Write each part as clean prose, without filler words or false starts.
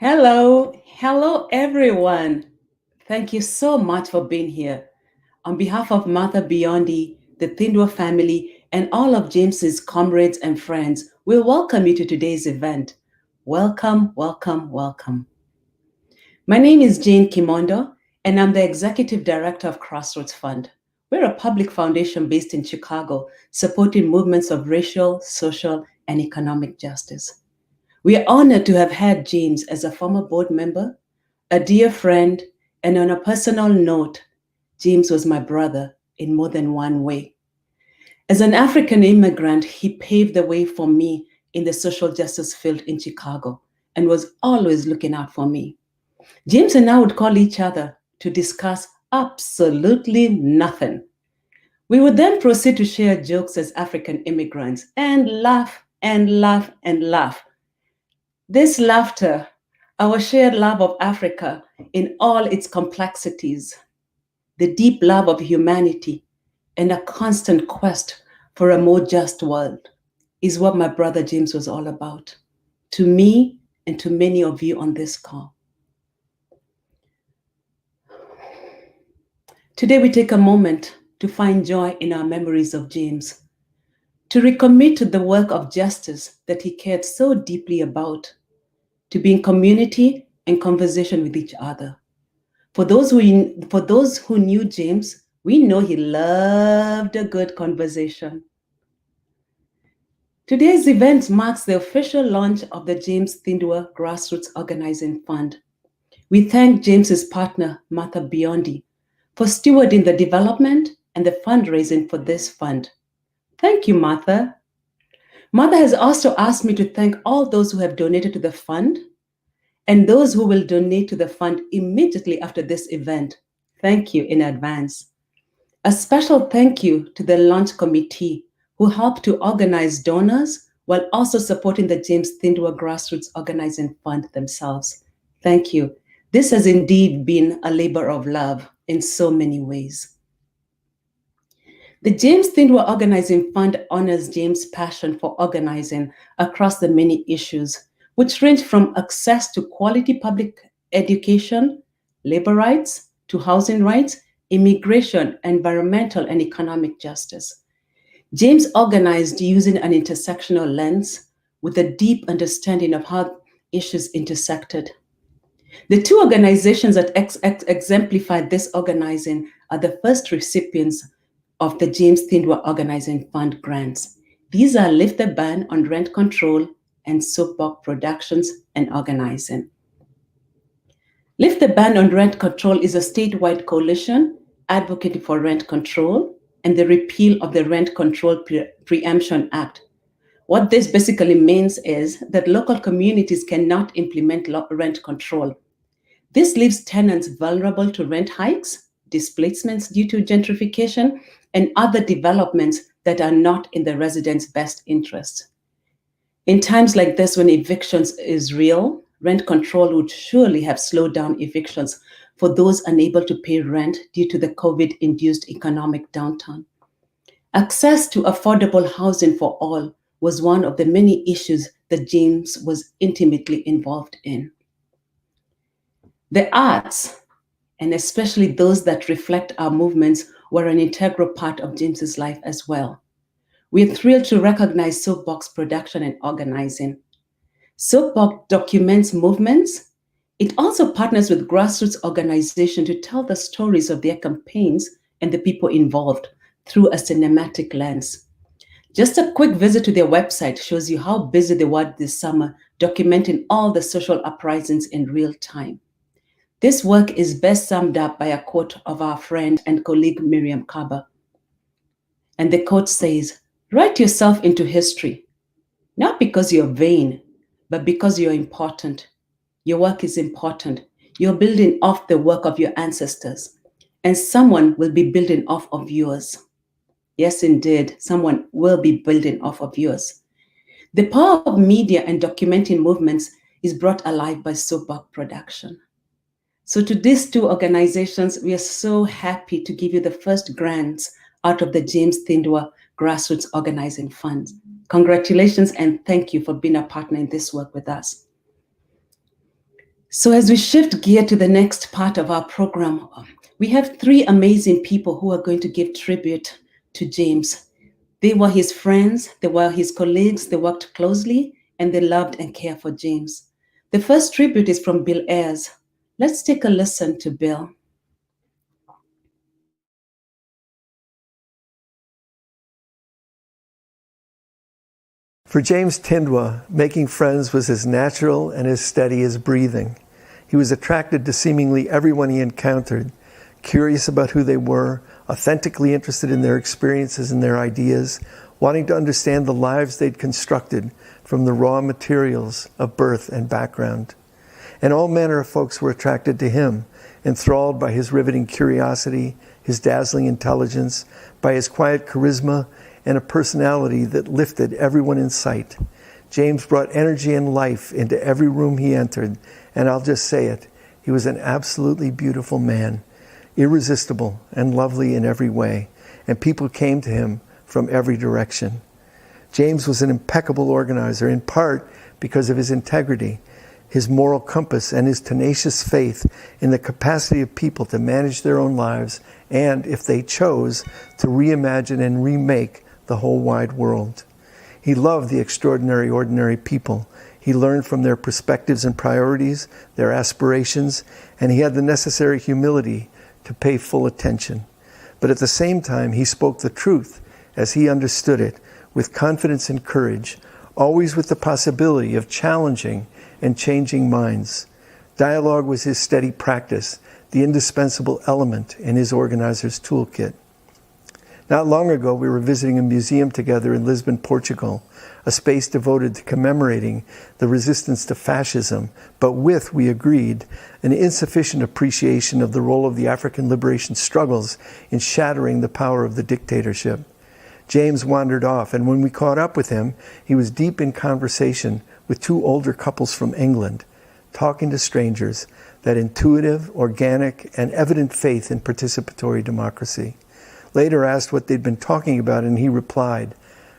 Hello everyone. Thank you so much for being here. On behalf of Martha Biondi, the Thindwa family, and all of James's comrades and friends, we welcome you to today's event. Welcome, welcome, welcome. My name is Jane Kimondo, and I'm the Executive Director of Grassroots Fund. We're a public foundation based in Chicago, supporting movements of racial, social, and economic justice. We are honored to have had James as a former board member, a dear friend, and on a personal note, James was my brother in more than one way. As an African immigrant, he paved the way for me in the social justice field in Chicago and was always looking out for me. James and I would call each other to discuss absolutely nothing. We would then proceed to share jokes as African immigrants and laugh and laugh and laugh. This laughter, our shared love of Africa in all its complexities, the deep love of humanity, and a constant quest for a more just world, is what my brother James was all about, to me and to many of you on this call. Today, we take a moment to find joy in our memories of James, to recommit to the work of justice that he cared so deeply about, to be in community and conversation with each other. For those who knew James, we know he loved a good conversation. Today's event marks the official launch of the James Thindwa Grassroots Organizing Fund. We thank James's partner, Martha Biondi, for stewarding the development and the fundraising for this fund. Thank you, Martha. Martha has also asked me to thank all those who have donated to the fund and those who will donate to the fund immediately after this event. Thank you in advance. A special thank you to the launch committee who helped to organize donors while also supporting the James Thindwa Grassroots Organizing Fund themselves. Thank you. This has indeed been a labor of love in so many ways. The James Thindwa Organizing Fund honors James' passion for organizing across the many issues, which range from access to quality public education, labor rights, to housing rights, immigration, environmental and economic justice. James organized using an intersectional lens with a deep understanding of how issues intersected. The two organizations that exemplified this organizing are the first recipients of the James Thindwa Organizing Fund grants. These are Lift the Ban on Rent Control and Soapbox Productions and Organizing. Lift the Ban on Rent Control is a statewide coalition advocating for rent control and the repeal of the Rent Control Preemption Act. What this basically means is that local communities cannot implement rent control. This leaves tenants vulnerable to rent hikes, displacements due to gentrification, and other developments that are not in the residents' best interest. In times like this, when evictions is real, rent control would surely have slowed down evictions for those unable to pay rent due to the COVID-induced economic downturn. Access to affordable housing for all was one of the many issues that James was intimately involved in. The arts, and especially those that reflect our movements, were an integral part of James's life as well. We are thrilled to recognize Soapbox Production and Organizing. Soapbox documents movements. It also partners with grassroots organizations to tell the stories of their campaigns and the people involved through a cinematic lens. Just a quick visit to their website shows you how busy they were this summer, documenting all the social uprisings in real time. This work is best summed up by a quote of our friend and colleague Miriam Kaba. And the quote says, "Write yourself into history, not because you're vain, but because you're important. Your work is important. You're building off the work of your ancestors, and someone will be building off of yours." Yes, indeed, someone will be building off of yours. The power of media and documenting movements is brought alive by Soapbox Production. So to these two organizations, we are so happy to give you the first grants out of the James Thindwa Grassroots Organizing Fund. Congratulations and thank you for being a partner in this work with us. So, as we shift gear to the next part of our program, we have three amazing people who are going to give tribute to James. They were his friends, they were his colleagues, they worked closely, and they loved and cared for James. The first tribute is from Bill Ayres. Let's take a listen to Bill. For James Thindwa, making friends was as natural and as steady as breathing. He was attracted to seemingly everyone he encountered, curious about who they were, authentically interested in their experiences and their ideas, wanting to understand the lives they'd constructed from the raw materials of birth and background. And all manner of folks were attracted to him, enthralled by his riveting curiosity, his dazzling intelligence, by his quiet charisma, and a personality that lifted everyone in sight. James brought energy and life into every room he entered, and I'll just say it, he was an absolutely beautiful man, irresistible and lovely in every way, and people came to him from every direction. James was an impeccable organizer, in part because of his integrity, his moral compass, and his tenacious faith in the capacity of people to manage their own lives and, if they chose, to reimagine and remake the whole wide world. He loved the extraordinary, ordinary people. He learned from their perspectives and priorities, their aspirations, and he had the necessary humility to pay full attention. But at the same time, he spoke the truth as he understood it, with confidence and courage, always with the possibility of challenging and changing minds. Dialogue was his steady practice, the indispensable element in his organizer's toolkit. Not long ago, we were visiting a museum together in Lisbon, Portugal, a space devoted to commemorating the resistance to fascism, but with, we agreed, an insufficient appreciation of the role of the African liberation struggles in shattering the power of the dictatorship. James wandered off, and when we caught up with him, he was deep in conversation with two older couples from England, talking to strangers, that intuitive, organic, and evident faith in participatory democracy. Later asked what they'd been talking about, and he replied,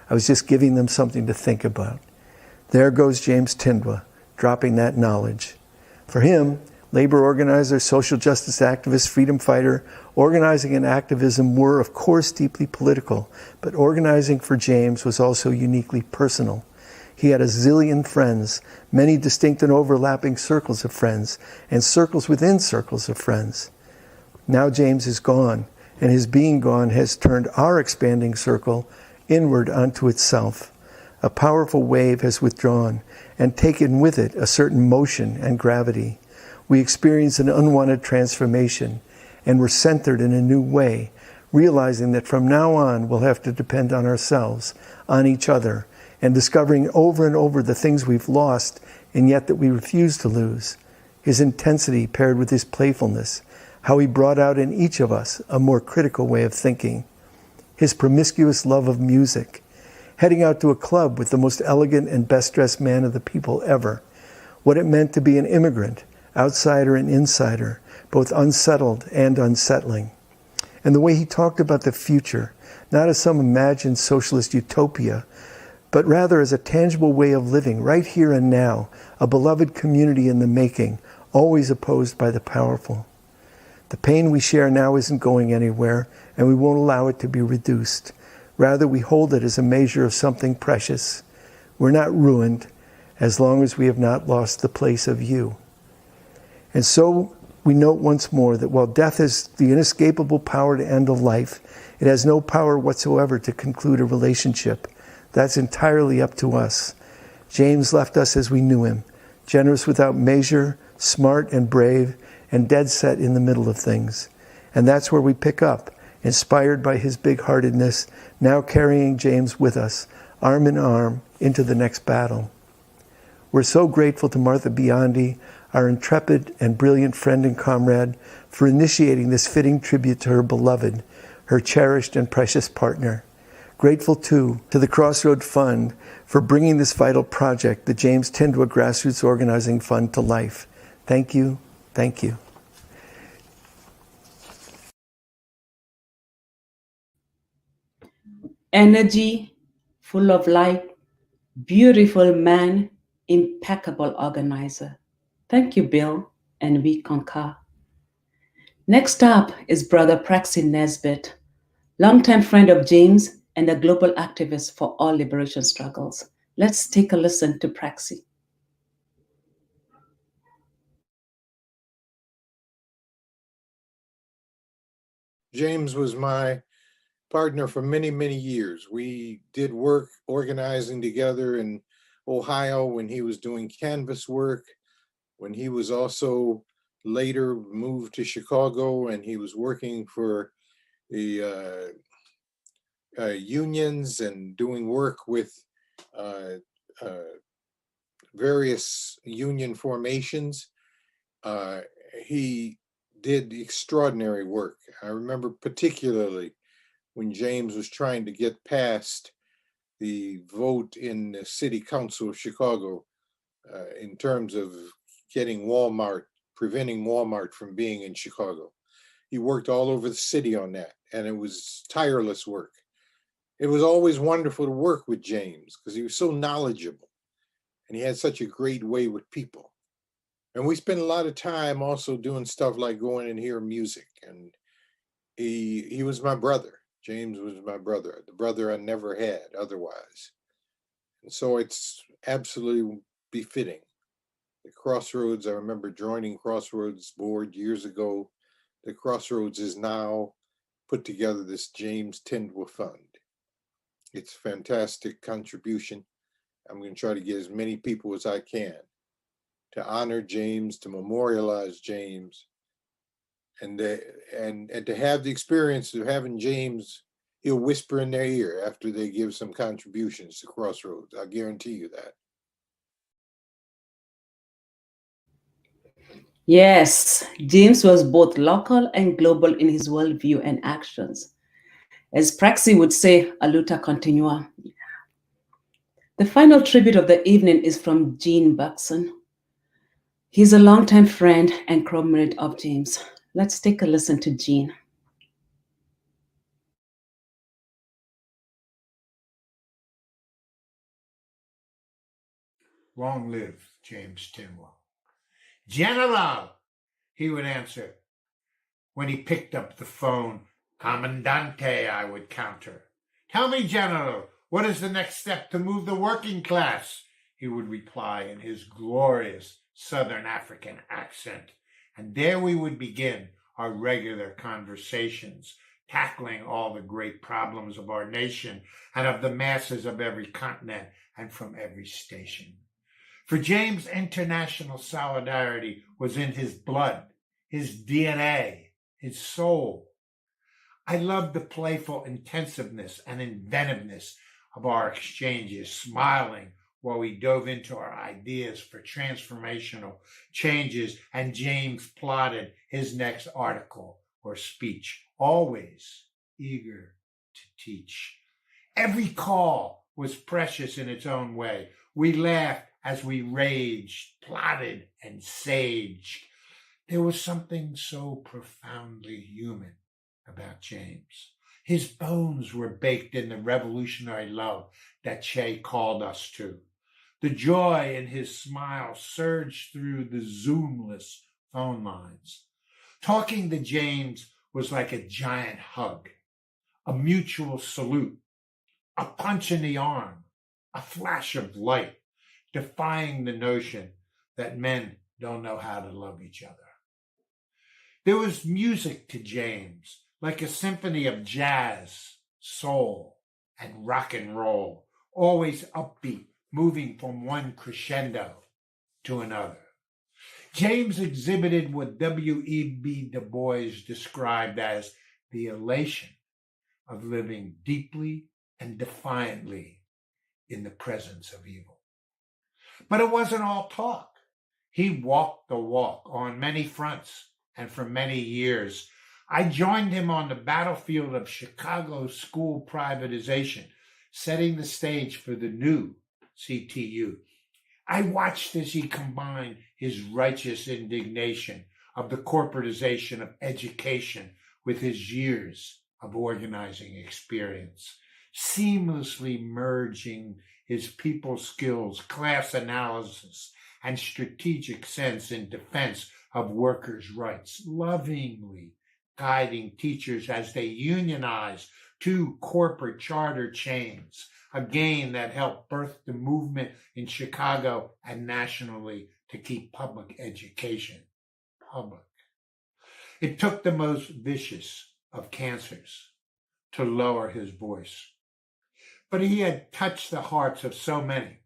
I was just giving them something to think about. There goes James Thindwa, dropping that knowledge. For him, labor organizer, social justice activist, freedom fighter, organizing and activism were, of course, deeply political, but organizing for James was also uniquely personal. He had a zillion friends, many distinct and overlapping circles of friends, and circles within circles of friends. Now James is gone, and his being gone has turned our expanding circle inward unto itself. A powerful wave has withdrawn and taken with it a certain motion and gravity. We experience an unwanted transformation, and we're centered in a new way, realizing that from now on we'll have to depend on ourselves, on each other, and discovering over and over the things we've lost and yet that we refuse to lose. His intensity paired with his playfulness, how he brought out in each of us a more critical way of thinking. His promiscuous love of music, heading out to a club with the most elegant and best-dressed man of the people ever. What it meant to be an immigrant, outsider and insider, both unsettled and unsettling. And the way he talked about the future, not as some imagined socialist utopia, but rather as a tangible way of living right here and now, a beloved community in the making, always opposed by the powerful. The pain we share now isn't going anywhere, and we won't allow it to be reduced. Rather, we hold it as a measure of something precious. We're not ruined, as long as we have not lost the place of you. And so we note once more that while death has the inescapable power to end a life, it has no power whatsoever to conclude a relationship. That's entirely up to us. James left us as we knew him, generous without measure, smart and brave, and dead set in the middle of things. And that's where we pick up, inspired by his big-heartedness, now carrying James with us, arm in arm, into the next battle. We're so grateful to Martha Biondi, our intrepid and brilliant friend and comrade, for initiating this fitting tribute to her beloved, her cherished and precious partner. Grateful, too, to the Crossroad Fund for bringing this vital project, the James Thindwa Grassroots Organizing Fund, to life. Thank you. Thank you. Energy, full of light, beautiful man, impeccable organizer. Thank you, Bill. and we concur. Next up is Brother Praxi Nesbitt, longtime friend of James and a global activist for all liberation struggles. Let's take a listen to Praxi. James was my partner for many, many years. We did work organizing together in Ohio when he was doing canvas work, when he was also later moved to Chicago and he was working for the unions and doing work with uh, uh, various union formations. He did extraordinary work. I remember particularly when James was trying to get past the vote in the city council of Chicago in terms of getting Walmart, preventing Walmart from being in Chicago. He worked all over the city on that, and it was tireless work. It was always wonderful to work with James because he was so knowledgeable and he had such a great way with people. And we spent a lot of time also doing stuff like going and hear music. And he was my brother. James was my brother, the brother I never had otherwise. And so it's absolutely befitting. The Crossroads, I remember joining Crossroads board years ago. The Crossroads is now put together this James Thindwa Fund. It's a fantastic contribution. I'm going to try to get as many people as I can to honor James, to memorialize James, and to have the experience of having James, he'll whisper in their ear after they give some contributions to Crossroads. I guarantee you that. Yes, James was both local and global in his worldview and actions. As Praxi would say, a luta continua. The final tribute of the evening is from Gene Buxton. He's a longtime friend and comrade of James. Let's take a listen to Gene. Long live James Thindwa. General, he would answer. When he picked up the phone, Commandante, I would counter. Tell me, General, what is the next step to move the working class? He would reply in his glorious Southern African accent. And there we would begin our regular conversations, tackling all the great problems of our nation and of the masses of every continent and from every station. For James, international solidarity was in his blood, his DNA, his soul. I loved the playful intensiveness and inventiveness of our exchanges, smiling while we dove into our ideas for transformational changes, and James plotted his next article or speech, always eager to teach. Every call was precious in its own way. We laughed as we raged, plotted, and saged. There was something so profoundly human about James. His bones were baked in the revolutionary love that Che called us to. The joy in his smile surged through the Zoomless phone lines. Talking to James was like a giant hug, a mutual salute, a punch in the arm, a flash of light, defying the notion that men don't know how to love each other. There was music to James, like a symphony of jazz, soul, and rock and roll, always upbeat, moving from one crescendo to another. James exhibited what W.E.B. Du Bois described as the elation of living deeply and defiantly in the presence of evil. But it wasn't all talk. He walked the walk on many fronts, and for many years, I joined him on the battlefield of Chicago's school privatization, setting the stage for the new CTU. I watched as he combined his righteous indignation of the corporatization of education with his years of organizing experience, seamlessly merging his people skills, class analysis, and strategic sense in defense of workers' rights, lovingly guiding teachers as they unionize two corporate charter chains, a gain that helped birth the movement in Chicago and nationally to keep public education public. It took the most vicious of cancers to lower his voice, but he had touched the hearts of so many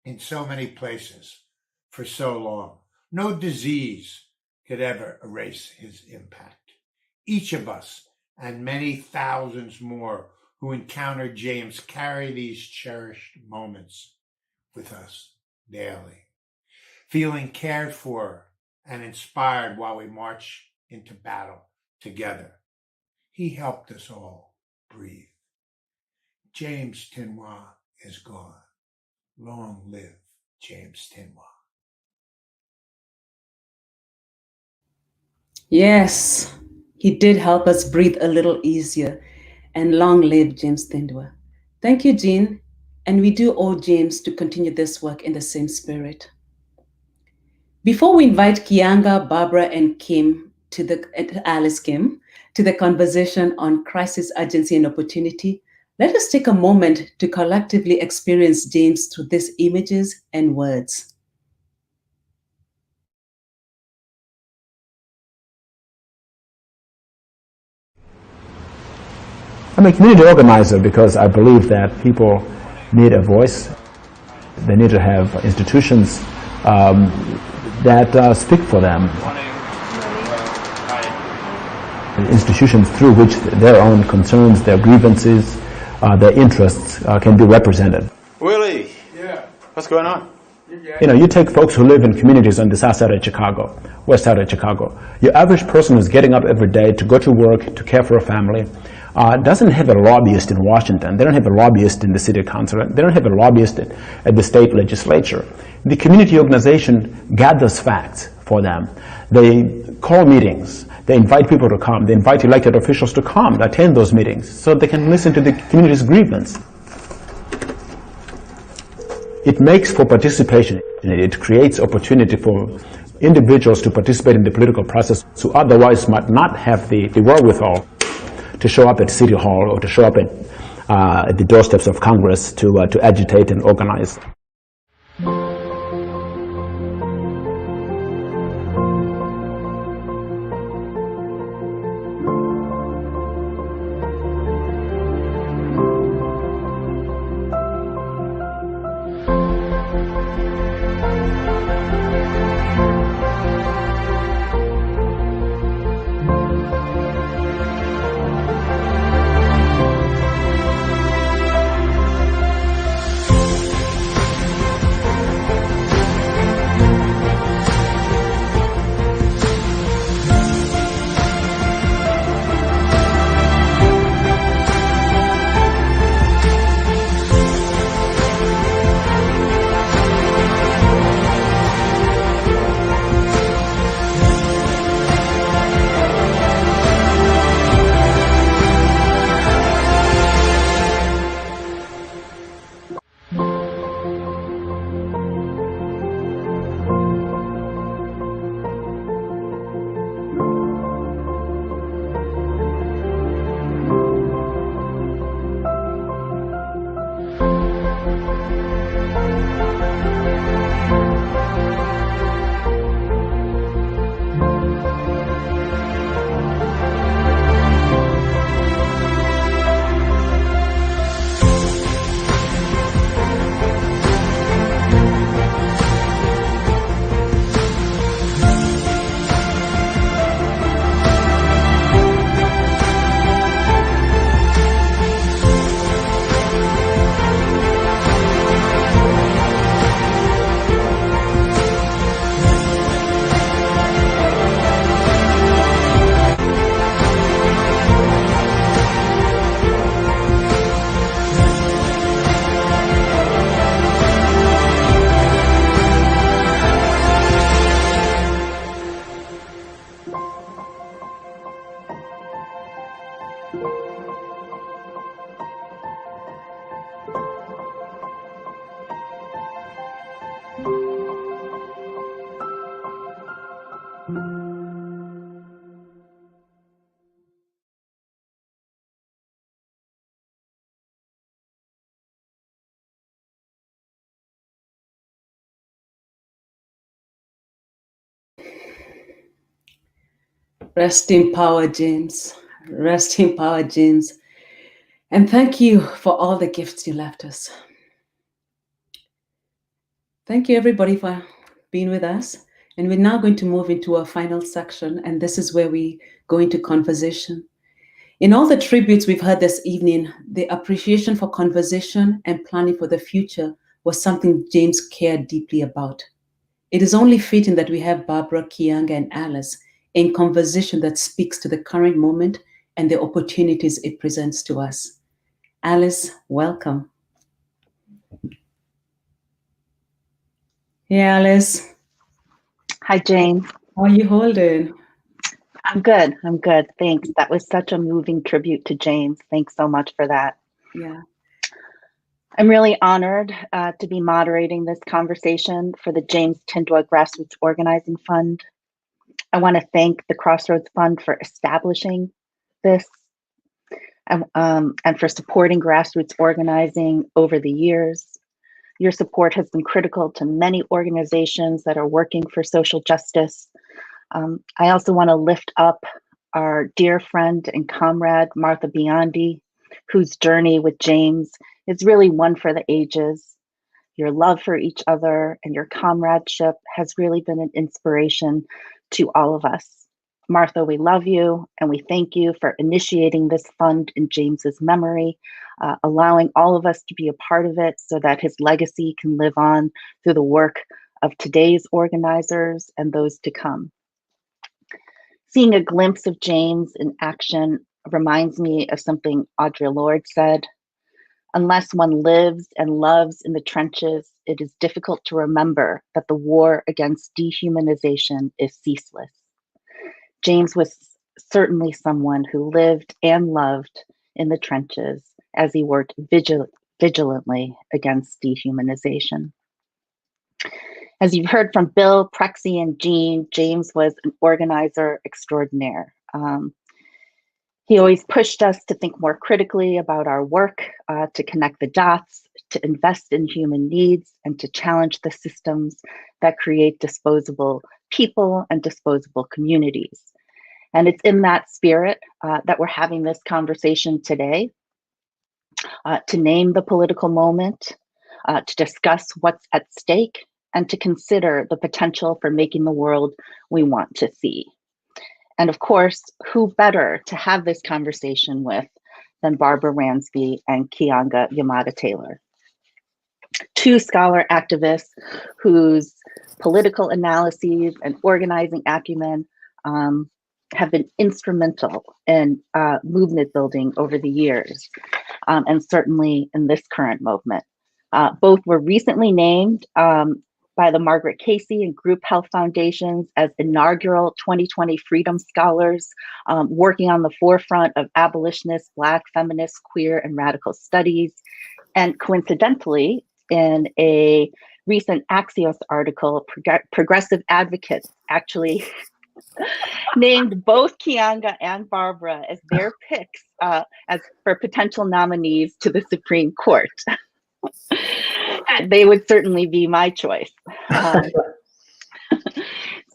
in so many places for so long. No disease could ever erase his impact. Each of us and many thousands more who encounter James carry these cherished moments with us daily, feeling cared for and inspired while we march into battle together. He helped us all breathe. James Thindwa is gone. Long live James Thindwa. Yes, he did help us breathe a little easier. And long live James Thindwa. Thank you, Jean. And we do owe James to continue this work in the same spirit. Before we invite Keeanga, Barbara, and Alice Kim to the conversation on crisis, urgency, and opportunity, let us take a moment to collectively experience James through these images and words. I'm a community organizer because I believe that people need a voice. They need to have institutions that speak for them. Institutions through which their own concerns, their grievances, their interests can be represented. Willie! Yeah. What's going on? You know, you take folks who live in communities on the south side of Chicago, west side of Chicago. Your average person who's getting up every day to go to work, to care for a family, doesn't have a lobbyist in Washington. They don't have a lobbyist in the city council. They don't have a lobbyist at the state legislature. The community organization gathers facts for them. They call meetings. They invite people to come. They invite elected officials to come, attend those meetings, so they can listen to the community's grievance. It makes for participation. It creates opportunity for individuals to participate in the political process who otherwise might not have the wherewithal to show up at City Hall or to show up at the doorsteps of Congress to agitate and organize. Rest in power, James. Rest in power, James. And thank you for all the gifts you left us. Thank you, everybody, for being with us. And we're now going to move into our final section, and this is where we go into conversation. In all the tributes we've heard this evening, the appreciation for conversation and planning for the future was something James cared deeply about. It is only fitting that we have Barbara, Keeanga, and Alice in conversation that speaks to the current moment and the opportunities it presents to us. Alice, welcome. Hey, Alice. Hi, Jane. How are you holding? I'm good. I'm good. Thanks. That was such a moving tribute to James. Thanks so much for that. Yeah. I'm really honored to be moderating this conversation for the James Thindwa Grassroots Organizing Fund. I want to thank the Crossroads Fund for establishing this and for supporting grassroots organizing over the years. Your support has been critical to many organizations that are working for social justice. I also want to lift up our dear friend and comrade, Martha Biondi, whose journey with James is really one for the ages. Your love for each other and your comradeship has really been an inspiration to all of us. Martha, we love you and we thank you for initiating this fund in James's memory, allowing all of us to be a part of it so that his legacy can live on through the work of today's organizers and those to come. Seeing a glimpse of James in action reminds me of something Audre Lorde said. Unless one lives and loves in the trenches, it is difficult to remember that the war against dehumanization is ceaseless. James was certainly someone who lived and loved in the trenches as he worked vigilantly against dehumanization. As you've heard from Bill, Prexy, and Jean, James was an organizer extraordinaire. He always pushed us to think more critically about our work, to connect the dots, to invest in human needs, and to challenge the systems that create disposable people and disposable communities. And it's in that spirit that we're having this conversation today, to name the political moment, to discuss what's at stake, and to consider the potential for making the world we want to see. And of course, who better to have this conversation with than Barbara Ransby and Keeanga-Yamahtta Taylor, two scholar activists whose political analyses and organizing acumen have been instrumental in movement building over the years, and certainly in this current movement. Both were recently named by the Margaret Casey and Group Health Foundations as inaugural 2020 Freedom Scholars, working on the forefront of abolitionist, Black, feminist, queer, and radical studies. And coincidentally, in a recent Axios article, progressive advocates actually named both Keeanga and Barbara as their picks as for potential nominees to the Supreme Court. They would certainly be my choice.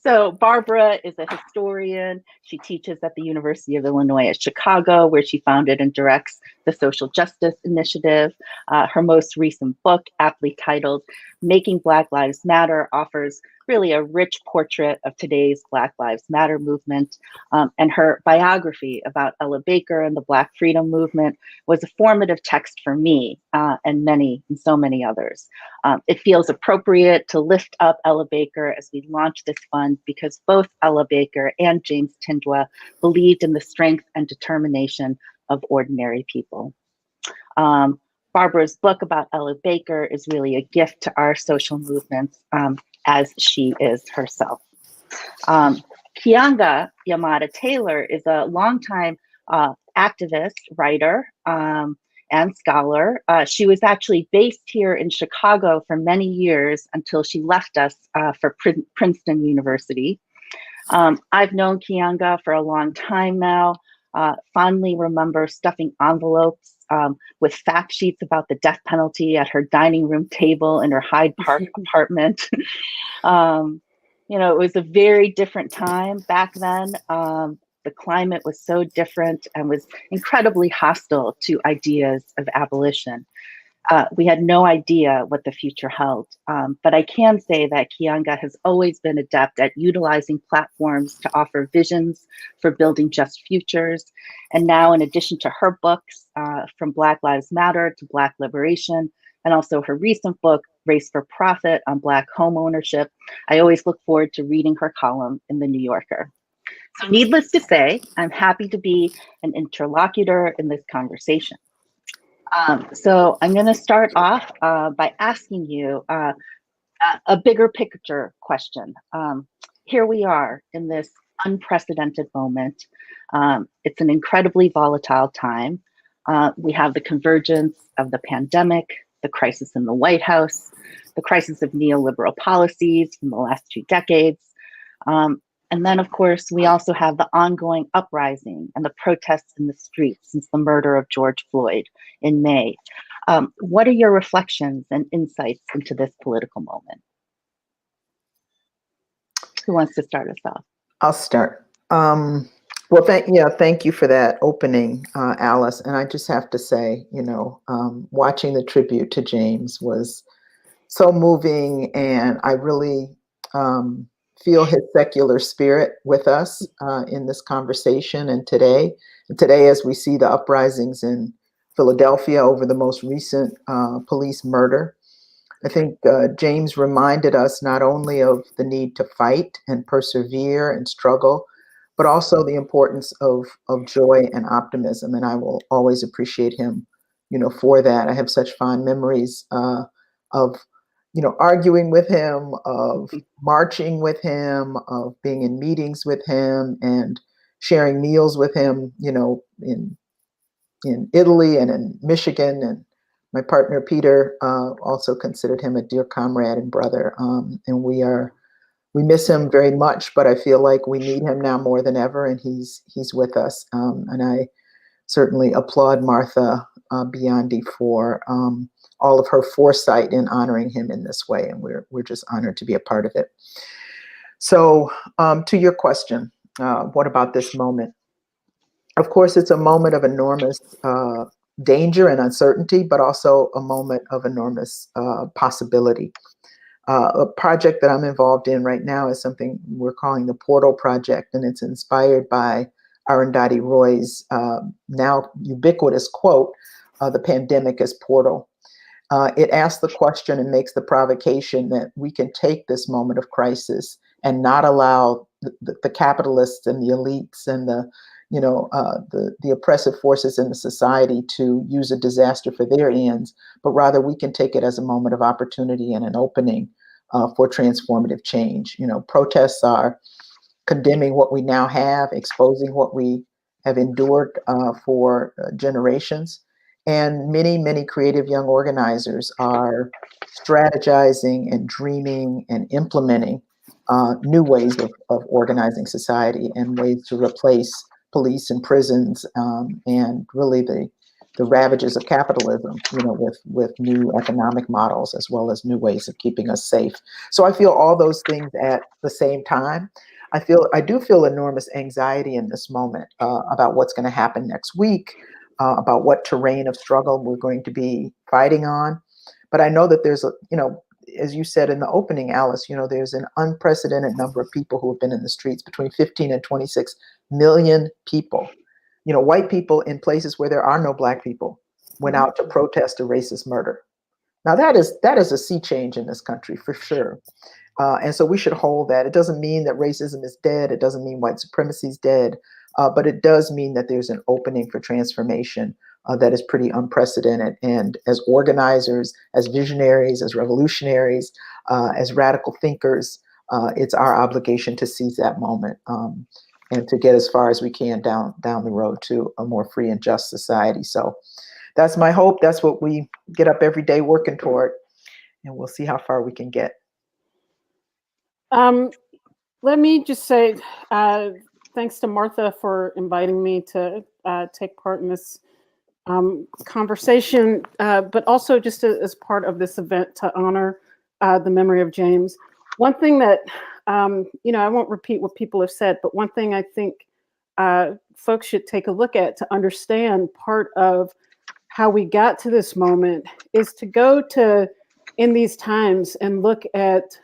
So Barbara is a historian. She teaches at the University of Illinois at Chicago, where she founded and directs the Social Justice Initiative. Her most recent book, aptly titled Making Black Lives Matter, offers really a rich portrait of today's Black Lives Matter movement. And her biography about Ella Baker and the Black Freedom Movement was a formative text for me and so many others. It feels appropriate to lift up Ella Baker as we launch this fund because both Ella Baker and James Thindwa believed in the strength and determination of ordinary people. Barbara's book about Ella Baker is really a gift to our social movements, as she is herself. Keeanga-Yamahtta Taylor is a longtime activist, writer, and scholar. She was actually based here in Chicago for many years until she left us for Princeton University. I've known Keeanga for a long time now, fondly remember stuffing envelopes with fact sheets about the death penalty at her dining room table in her Hyde Park apartment. You know, it was a very different time back then. The climate was so different and was incredibly hostile to ideas of abolition. We had no idea what the future held. But I can say that Keeanga has always been adept at utilizing platforms to offer visions for building just futures. And now, in addition to her books, from Black Lives Matter to Black Liberation, and also her recent book, Race for Profit on Black Home Ownership, I always look forward to reading her column in The New Yorker. So needless to say, I'm happy to be an interlocutor in this conversation. So I'm going to start off by asking you a bigger picture question. Here we are in this unprecedented moment. It's an incredibly volatile time. We have the convergence of the pandemic, the crisis in the White House, the crisis of neoliberal policies from the last 2 decades. And then, of course, we also have the ongoing uprising and the protests in the streets since the murder of George Floyd in May. What are your reflections and insights into this political moment? Who wants to start us off? I'll start. Well, thank you for that opening, Alice. And I just have to say, watching the tribute to James was so moving, and I really feel his secular spirit with us in this conversation. And today, as we see the uprisings in Philadelphia over the most recent police murder, I think James reminded us not only of the need to fight and persevere and struggle, but also the importance of joy and optimism. And I will always appreciate him, for that. I have such fond memories of arguing with him, of marching with him, of being in meetings with him and sharing meals with him, in Italy and in Michigan. And my partner, Peter, also considered him a dear comrade and brother. And we miss him very much, but I feel like we need him now more than ever, and he's with us. And I certainly applaud Martha Biondi for all of her foresight in honoring him in this way, and we're just honored to be a part of it. So to your question, what about this moment? Of course, it's a moment of enormous danger and uncertainty, but also a moment of enormous possibility. A project that I'm involved in right now is something we're calling the Portal Project, and it's inspired by Arundhati Roy's now ubiquitous quote, "The pandemic is portal." It asks the question and makes the provocation that we can take this moment of crisis and not allow the capitalists and the elites and the oppressive forces in the society to use a disaster for their ends, but rather we can take it as a moment of opportunity and an opening for transformative change. Protests are condemning what we now have, exposing what we have endured for generations. And many, many creative young organizers are strategizing and dreaming and implementing new ways of organizing society and ways to replace police and prisons and really the ravages of capitalism, with new economic models as well as new ways of keeping us safe. So I feel all those things at the same time. I do feel enormous anxiety in this moment about what's going to happen next week, about what terrain of struggle we're going to be fighting on. But I know that there's as you said in the opening, Alice, there's an unprecedented number of people who have been in the streets, between 15 and 26 million people. White people in places where there are no Black people went out to protest a racist murder. Now that is a sea change in this country for sure. And so we should hold that. It doesn't mean that racism is dead. It doesn't mean white supremacy is dead. But it does mean that there's an opening for transformation that is pretty unprecedented. And as organizers, as visionaries, as revolutionaries, as radical thinkers, it's our obligation to seize that moment and to get as far as we can down the road to a more free and just society. So that's my hope. That's what we get up every day working toward, and we'll see how far we can get. Let me just say thanks to Martha for inviting me to take part in this conversation, but also just as part of this event to honor the memory of James. One thing that, I won't repeat what people have said, but one thing I think folks should take a look at to understand part of how we got to this moment is to go to in these times and look at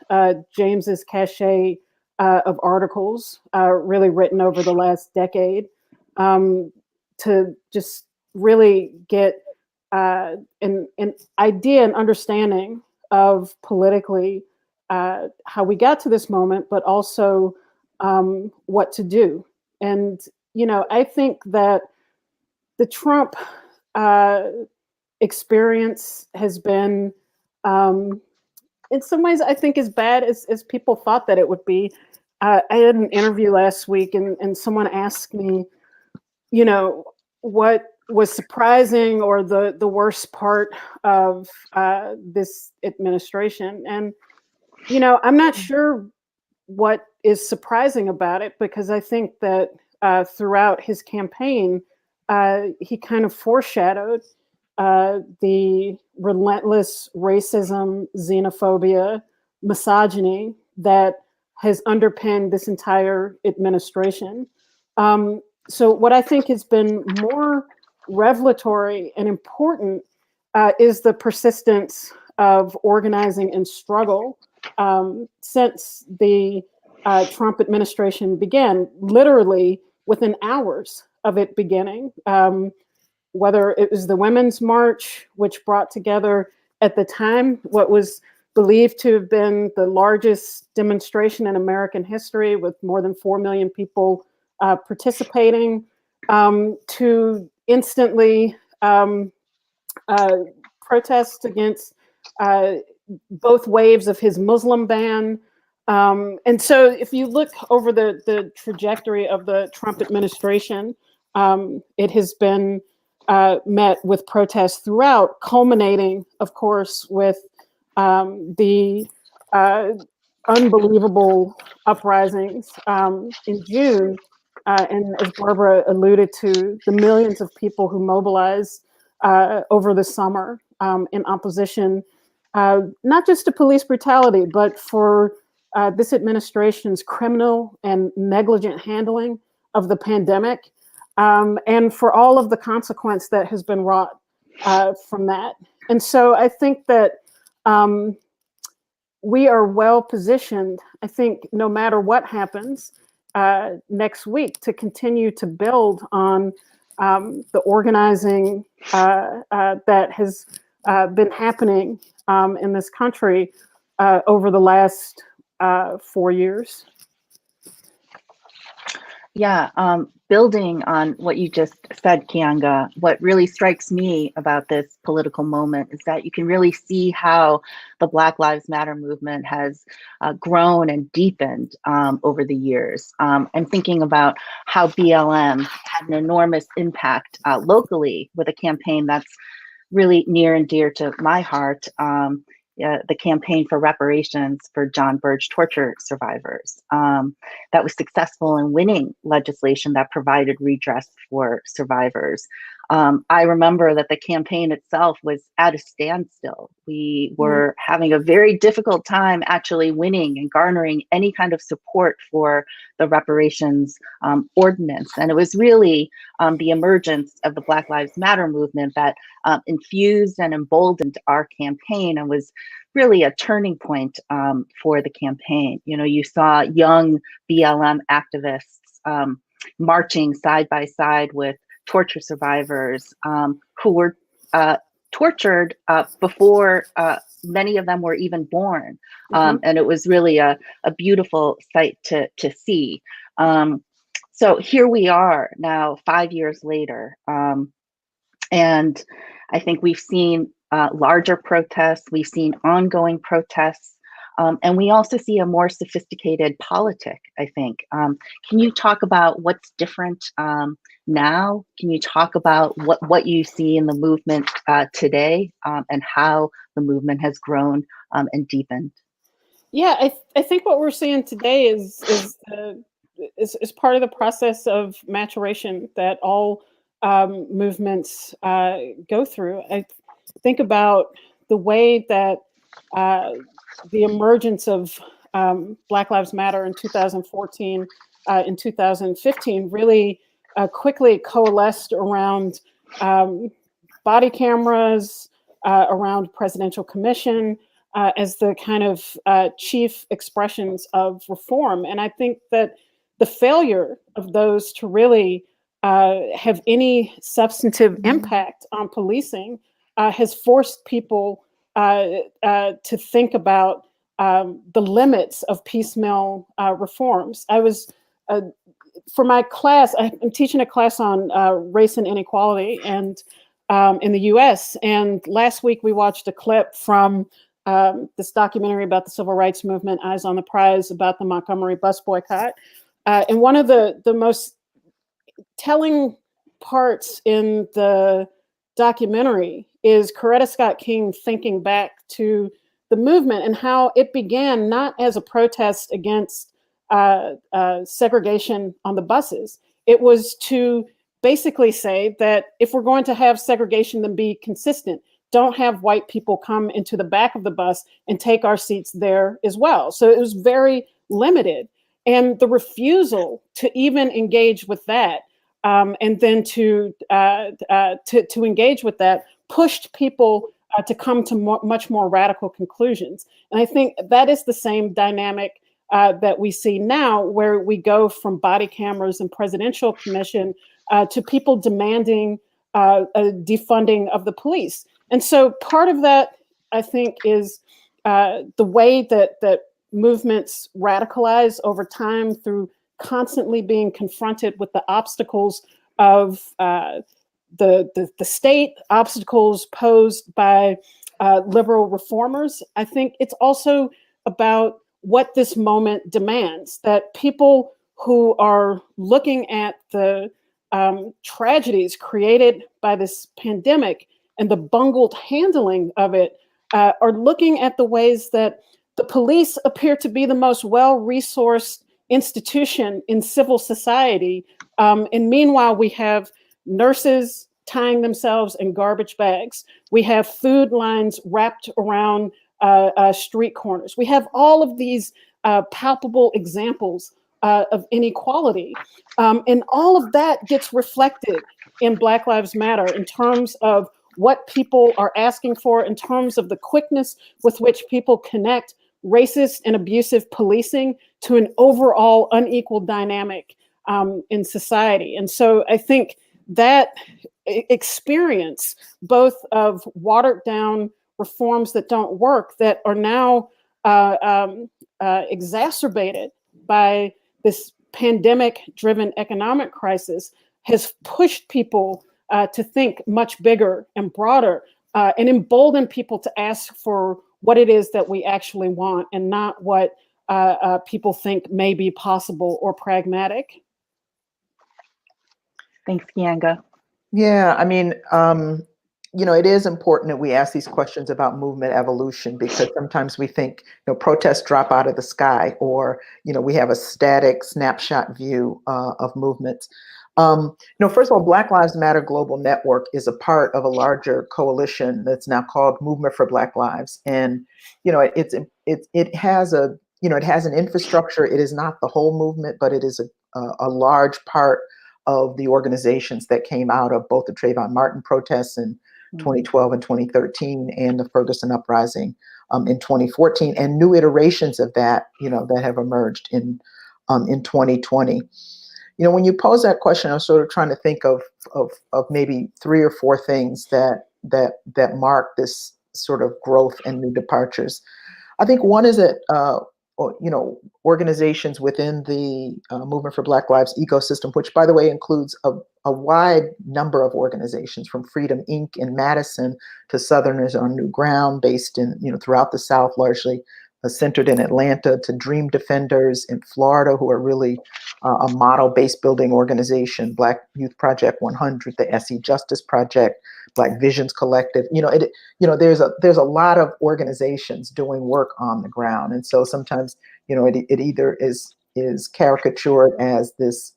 James's cache of articles really written over the last decade to just really get an idea and understanding of politically how we got to this moment, but also what to do. And, you know, I think that the Trump experience has been, in some ways, I think as bad as people thought that it would be. I had an interview last week and someone asked me, you know, what was surprising or the worst part of this administration. And, you know, I'm not sure what is surprising about it, because I think that throughout his campaign, he kind of foreshadowed the relentless racism, xenophobia, misogyny that has underpinned this entire administration. So what I think has been more revelatory and important is the persistence of organizing and struggle since the Trump administration began, literally within hours of it beginning. Whether it was the Women's March, which brought together at the time what was believed to have been the largest demonstration in American history, with more than 4 million people participating, to instantly protest against both waves of his Muslim ban. And so if you look over the trajectory of the Trump administration, it has been met with protests throughout, culminating, of course, with the unbelievable uprisings in June. And as Barbara alluded to, the millions of people who mobilized over the summer in opposition, not just to police brutality, but for this administration's criminal and negligent handling of the pandemic, and for all of the consequence that has been wrought from that. And so I think that we are well positioned, I think, no matter what happens next week, to continue to build on the organizing that has been happening in this country over the last 4 years. Yeah, building on what you just said, Keeanga, what really strikes me about this political moment is that you can really see how the Black Lives Matter movement has grown and deepened over the years. I'm thinking about how BLM had an enormous impact locally with a campaign that's really near and dear to my heart. The campaign for reparations for John Burge torture survivors that was successful in winning legislation that provided redress for survivors. I remember that the campaign itself was at a standstill. We were having a very difficult time actually winning and garnering any kind of support for the reparations ordinance. And it was really the emergence of the Black Lives Matter movement that infused and emboldened our campaign and was really a turning point for the campaign. You know, you saw young BLM activists marching side by side with torture survivors who were tortured before many of them were even born. And it was really a beautiful sight to see. So here we are now, 5 years later. And I think we've seen larger protests, we've seen ongoing protests, and we also see a more sophisticated politic, I think. Can you talk about what's different now? Can you talk about what you see in the movement today and how the movement has grown and deepened? Yeah, I think what we're seeing today is part of the process of maturation that all movements go through. I think about the way that the emergence of Black Lives Matter in 2014 in 2015 really quickly coalesced around body cameras, around presidential commission as the kind of chief expressions of reform. And I think that the failure of those to really have any substantive impact on policing has forced people to think about the limits of piecemeal reforms. I was, for my class, I'm teaching a class on race and inequality and in the US. And last week we watched a clip from this documentary about the civil rights movement, Eyes on the Prize, about the Montgomery bus boycott. And one of the most telling parts in the documentary is Coretta Scott King thinking back to the movement and how it began not as a protest against segregation on the buses. It was to basically say that if we're going to have segregation, then be consistent. Don't have white people come into the back of the bus and take our seats there as well. So it was very limited. And the refusal to even engage with that, and then to engage with that, pushed people to come to much more radical conclusions. And I think that is the same dynamic that we see now, where we go from body cameras and presidential commission to people demanding a defunding of the police. And so part of that, I think, is the way that movements radicalize over time through constantly being confronted with the obstacles of the state, obstacles posed by liberal reformers. I think it's also about what this moment demands, that people who are looking at the tragedies created by this pandemic and the bungled handling of it are looking at the ways that the police appear to be the most well-resourced institution in civil society. And meanwhile, we have nurses tying themselves in garbage bags. We have food lines wrapped around street corners. We have all of these palpable examples of inequality. And all of that gets reflected in Black Lives Matter in terms of what people are asking for, in terms of the quickness with which people connect racist and abusive policing to an overall unequal dynamic in society. And so I think that experience, both of watered down reforms that don't work, that are now exacerbated by this pandemic-driven economic crisis, has pushed people to think much bigger and broader and embolden people to ask for what it is that we actually want and not what people think may be possible or pragmatic. Thanks, Keeanga. Yeah, I mean, it is important that we ask these questions about movement evolution, because sometimes we think, protests drop out of the sky, or, we have a static snapshot view of movements. First of all, Black Lives Matter Global Network is a part of a larger coalition that's now called Movement for Black Lives. And, it has an infrastructure. It is not the whole movement, but it is a large part of the organizations that came out of both the Trayvon Martin protests in 2012 and 2013 and the Ferguson uprising in 2014, and new iterations of that, that have emerged in 2020. When you pose that question, I was sort of trying to think of maybe 3 or 4 things that mark this sort of growth and new departures. I think one is that organizations within the Movement for Black Lives ecosystem, which, by the way, includes a wide number of organizations, from Freedom Inc. in Madison to Southerners on New Ground, based in throughout the South, largely centered in Atlanta, to Dream Defenders in Florida, who are really a model base building organization, Black Youth Project 100, the SE Justice Project, Black Visions Collective. There's a lot of organizations doing work on the ground, and so sometimes it either is caricatured as this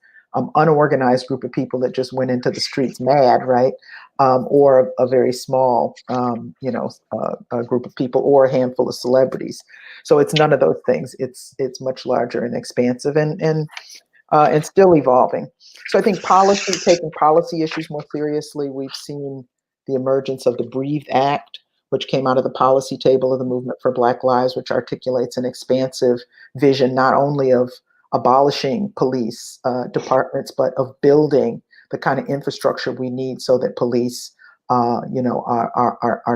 unorganized group of people that just went into the streets mad, right? Or a very small, a group of people, or a handful of celebrities. So it's none of those things. It's much larger and expansive. And and still evolving. So I think taking policy issues more seriously. We've seen the emergence of the Breathe Act, which came out of the policy table of the Movement for Black Lives, which articulates an expansive vision not only of abolishing police departments, but of building the kind of infrastructure we need so that police are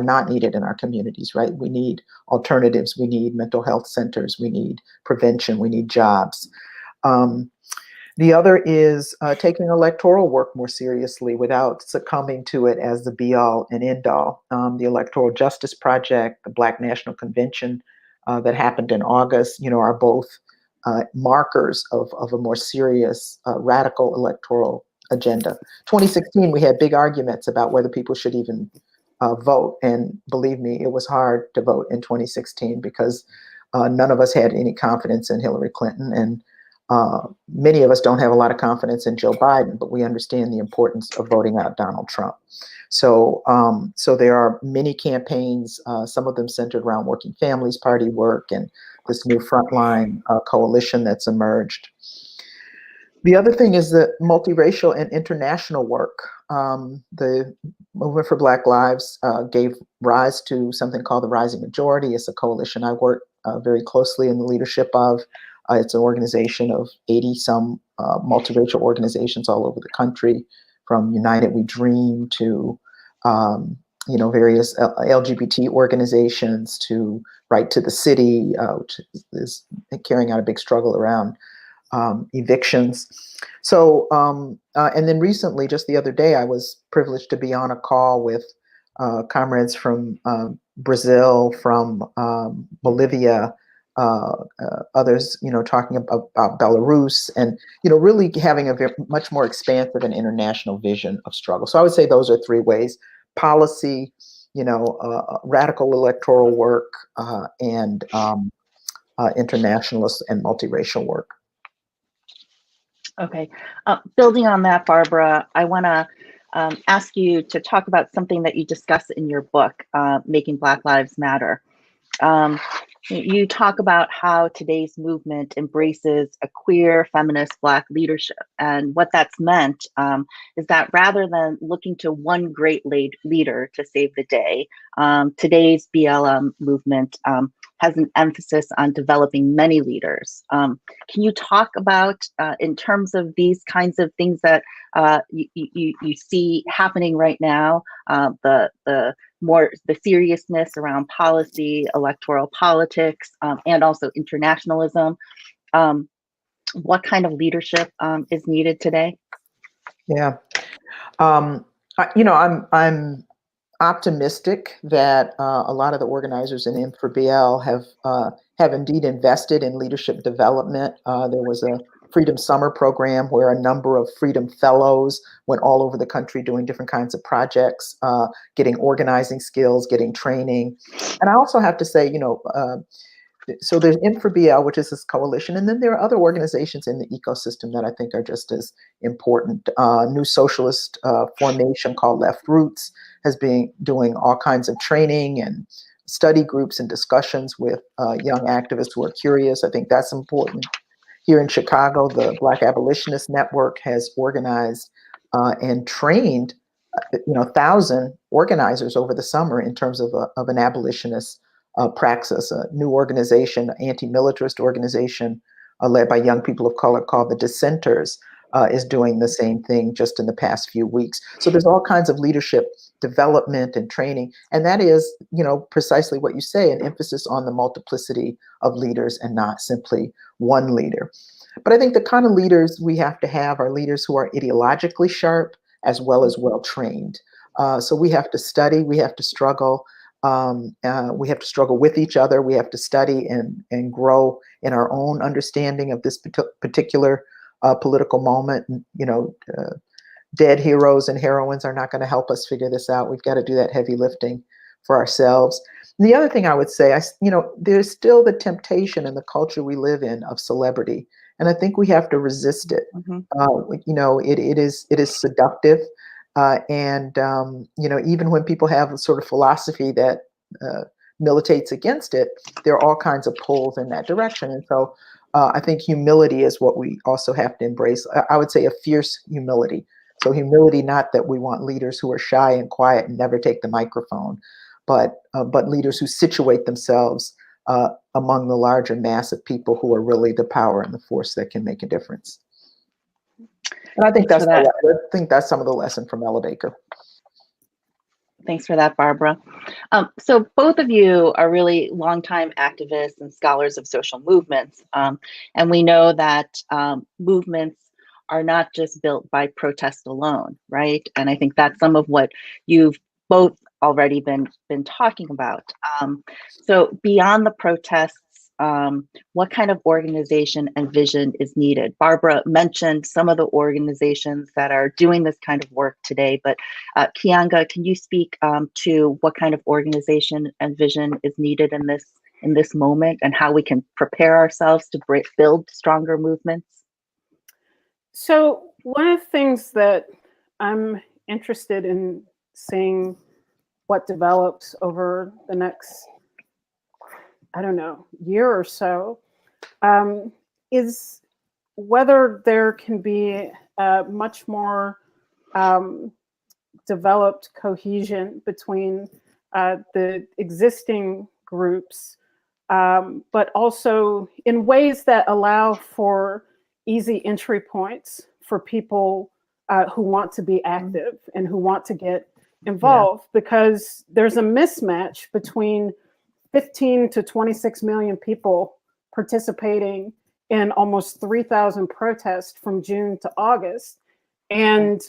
not needed in our communities, right? We need alternatives. We need mental health centers. We need prevention. We need jobs. The other is taking electoral work more seriously without succumbing to it as the be-all and end-all. The Electoral Justice Project, the Black National Convention that happened in August, are both markers of a more serious, radical electoral agenda. 2016, we had big arguments about whether people should even vote. And believe me, it was hard to vote in 2016 because none of us had any confidence in Hillary Clinton. And many of us don't have a lot of confidence in Joe Biden, but we understand the importance of voting out Donald Trump. So there are many campaigns, some of them centered around Working Families Party work and this new frontline coalition that's emerged. The other thing is the multiracial and international work. The Movement for Black Lives gave rise to something called the Rising Majority. It's a coalition I work very closely in the leadership of. It's an organization of 80-some multiracial organizations all over the country, from United We Dream to various LGBT organizations to Right to the City, which is carrying out a big struggle around evictions. So, and then recently, just the other day, I was privileged to be on a call with comrades from Brazil, from Bolivia, others, talking about Belarus, and really having a much more expansive and international vision of struggle. So I would say those are three ways: policy, radical electoral work, and internationalist and multiracial work. Okay, building on that, Barbara, I want to ask you to talk about something that you discuss in your book, Making Black Lives Matter. You talk about how today's movement embraces a queer, feminist Black leadership. And what that's meant is that rather than looking to one great leader to save the day, today's BLM movement has an emphasis on developing many leaders. Can you talk about, in terms of these kinds of things that you see happening right now, the seriousness around policy, electoral politics, and also internationalism? What kind of leadership is needed today? Yeah, I'm optimistic that a lot of the organizers in M4BL have indeed invested in leadership development. There was a Freedom Summer program where a number of Freedom Fellows went all over the country doing different kinds of projects, getting organizing skills, getting training. And I also have to say, so there's M4BL, which is this coalition, and then there are other organizations in the ecosystem that I think are just as important. New socialist formation called Left Roots has been doing all kinds of training and study groups and discussions with young activists who are curious. I think that's important. Here in Chicago, the Black Abolitionist Network has organized and trained 1,000 organizers over the summer in terms of an abolitionist praxis. A new organization, anti-militarist organization led by young people of color called the Dissenters, is doing the same thing just in the past few weeks. So there's all kinds of leadership development and training. And that is, precisely what you say, an emphasis on the multiplicity of leaders and not simply one leader. But I think the kind of leaders we have to have are leaders who are ideologically sharp as well as well-trained. So we have to study, we have to struggle. We have to struggle with each other. We have to study and grow in our own understanding of this particular political moment. Dead heroes and heroines are not going to help us figure this out. We've got to do that heavy lifting for ourselves. And the other thing I would say, there's still the temptation in the culture we live in of celebrity, and I think we have to resist it. Mm-hmm. It is seductive. And even when people have a sort of philosophy that militates against it, there are all kinds of pulls in that direction. And so I think humility is what we also have to embrace. I would say a fierce humility. So humility, not that we want leaders who are shy and quiet and never take the microphone, but leaders who situate themselves among the larger mass of people who are really the power and the force that can make a difference. And I think that's some of the lesson from Ella Baker. Thanks for that, Barbara. So both of you are really longtime activists and scholars of social movements. And we know that movements are not just built by protest alone, right? And I think that's some of what you've both already been talking about. So beyond the protests, what kind of organization and vision is needed? Barbara mentioned some of the organizations that are doing this kind of work today, but Keeanga, can you speak to what kind of organization and vision is needed in this moment, and how we can prepare ourselves to build stronger movements? So one of the things that I'm interested in seeing what develops over the next, I don't know, year or so, is whether there can be much more developed cohesion between the existing groups, but also in ways that allow for easy entry points for people who want to be active and who want to get involved, because there's a mismatch between 15 to 26 million people participating in almost 3,000 protests from June to August, and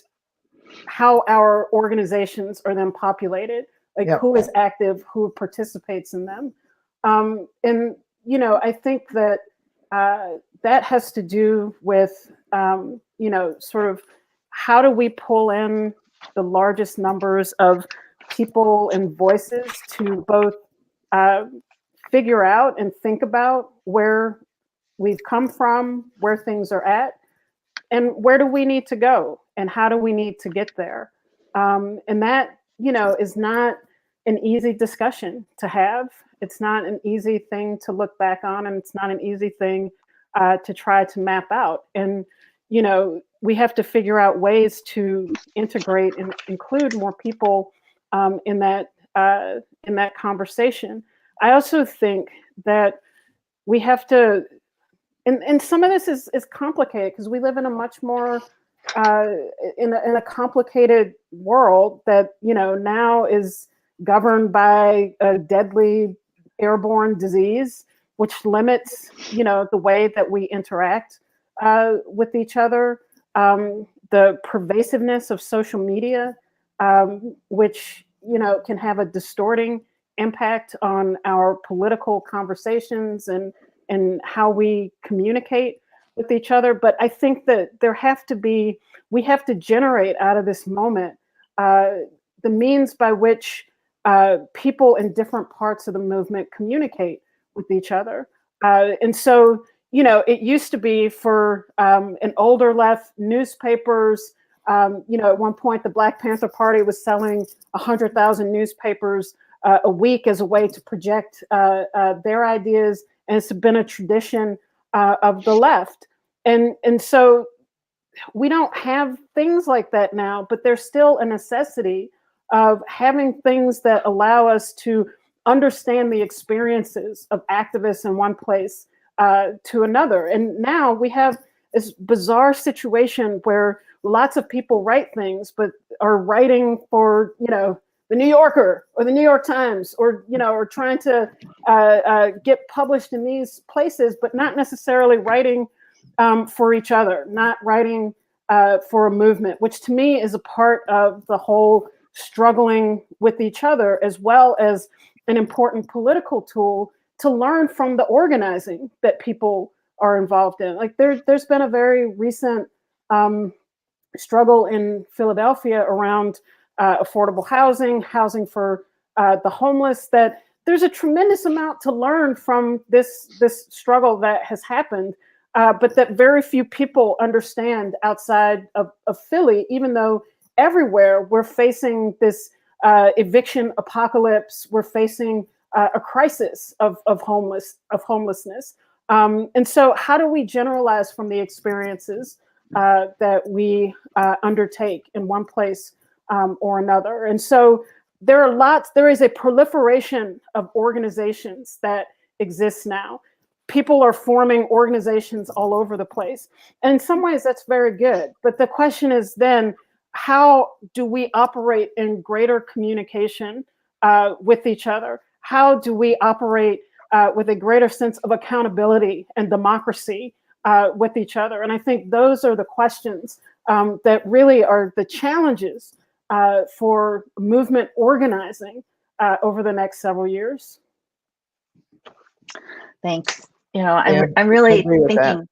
how our organizations are then populated, like who is active, who participates in them. And, you know, I think that that has to do with, you know, sort of how do we pull in the largest numbers of people and voices to both figure out and think about where we've come from, where things are at, and where do we need to go, and how do we need to get there. And that, you know, is not an easy discussion to have. It's not an easy thing to look back on, and it's not an easy thing to try to map out. And, you know, we have to figure out ways to integrate and include more people in that conversation. I also think that we have to, and some of this is complicated because we live in a much more in a complicated world that, you know, now is governed by a deadly airborne disease, which limits, you know, the way that we interact with each other. The pervasiveness of social media, which, you know, can have a distorting impact on our political conversations and how we communicate with each other. But I think that we have to generate out of this moment the means by which people in different parts of the movement communicate with each other. And so, you know, it used to be for an older left newspapers, you know, at one point the Black Panther Party was selling 100,000 newspapers a week as a way to project their ideas. And it's been a tradition of the left. And so we don't have things like that now, but there's still a necessity of having things that allow us to understand the experiences of activists in one place to another. And now we have this bizarre situation where lots of people write things, but are writing for, you know, the New Yorker or the New York Times, or, you know, or trying to get published in these places, but not necessarily writing for each other, not writing for a movement, which to me is a part of the whole struggling with each other, as well as an important political tool to learn from the organizing that people are involved in. Like there's been a very recent struggle in Philadelphia around affordable housing for the homeless, that there's a tremendous amount to learn from this struggle that has happened, but that very few people understand outside of Philly, even though everywhere we're facing this eviction apocalypse, we're facing a crisis of homelessness. And so how do we generalize from the experiences that we undertake in one place or another? And so there is a proliferation of organizations that exist now. People are forming organizations all over the place. And in some ways, that's very good. But the question is then, how do we operate in greater communication with each other? How do we operate with a greater sense of accountability and democracy with each other? And I think those are the questions that really are the challenges for movement organizing over the next several years. Thanks. I'm really thinking,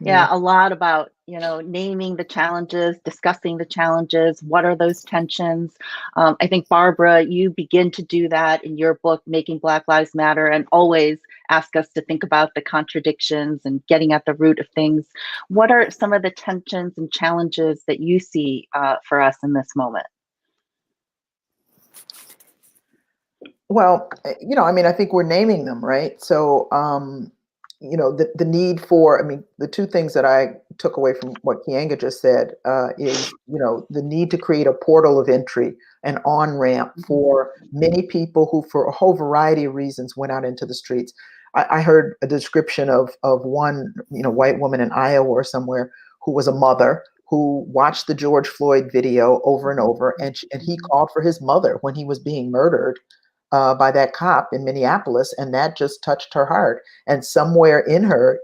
a lot about, naming the challenges, discussing the challenges. What are those tensions? I think, Barbara, you begin to do that in your book, Making Black Lives Matter, and always ask us to think about the contradictions and getting at the root of things. What are some of the tensions and challenges that you see for us in this moment? Well, I think we're naming them, right? So, the need for, the two things that I took away from what Keeanga just said is, the need to create a portal of entry, an on-ramp for many people who, for a whole variety of reasons, went out into the streets. I heard a description of one, white woman in Iowa or somewhere who was a mother who watched the George Floyd video over and over, and he called for his mother when he was being murdered by that cop in Minneapolis, and that just touched her heart. And somewhere in her,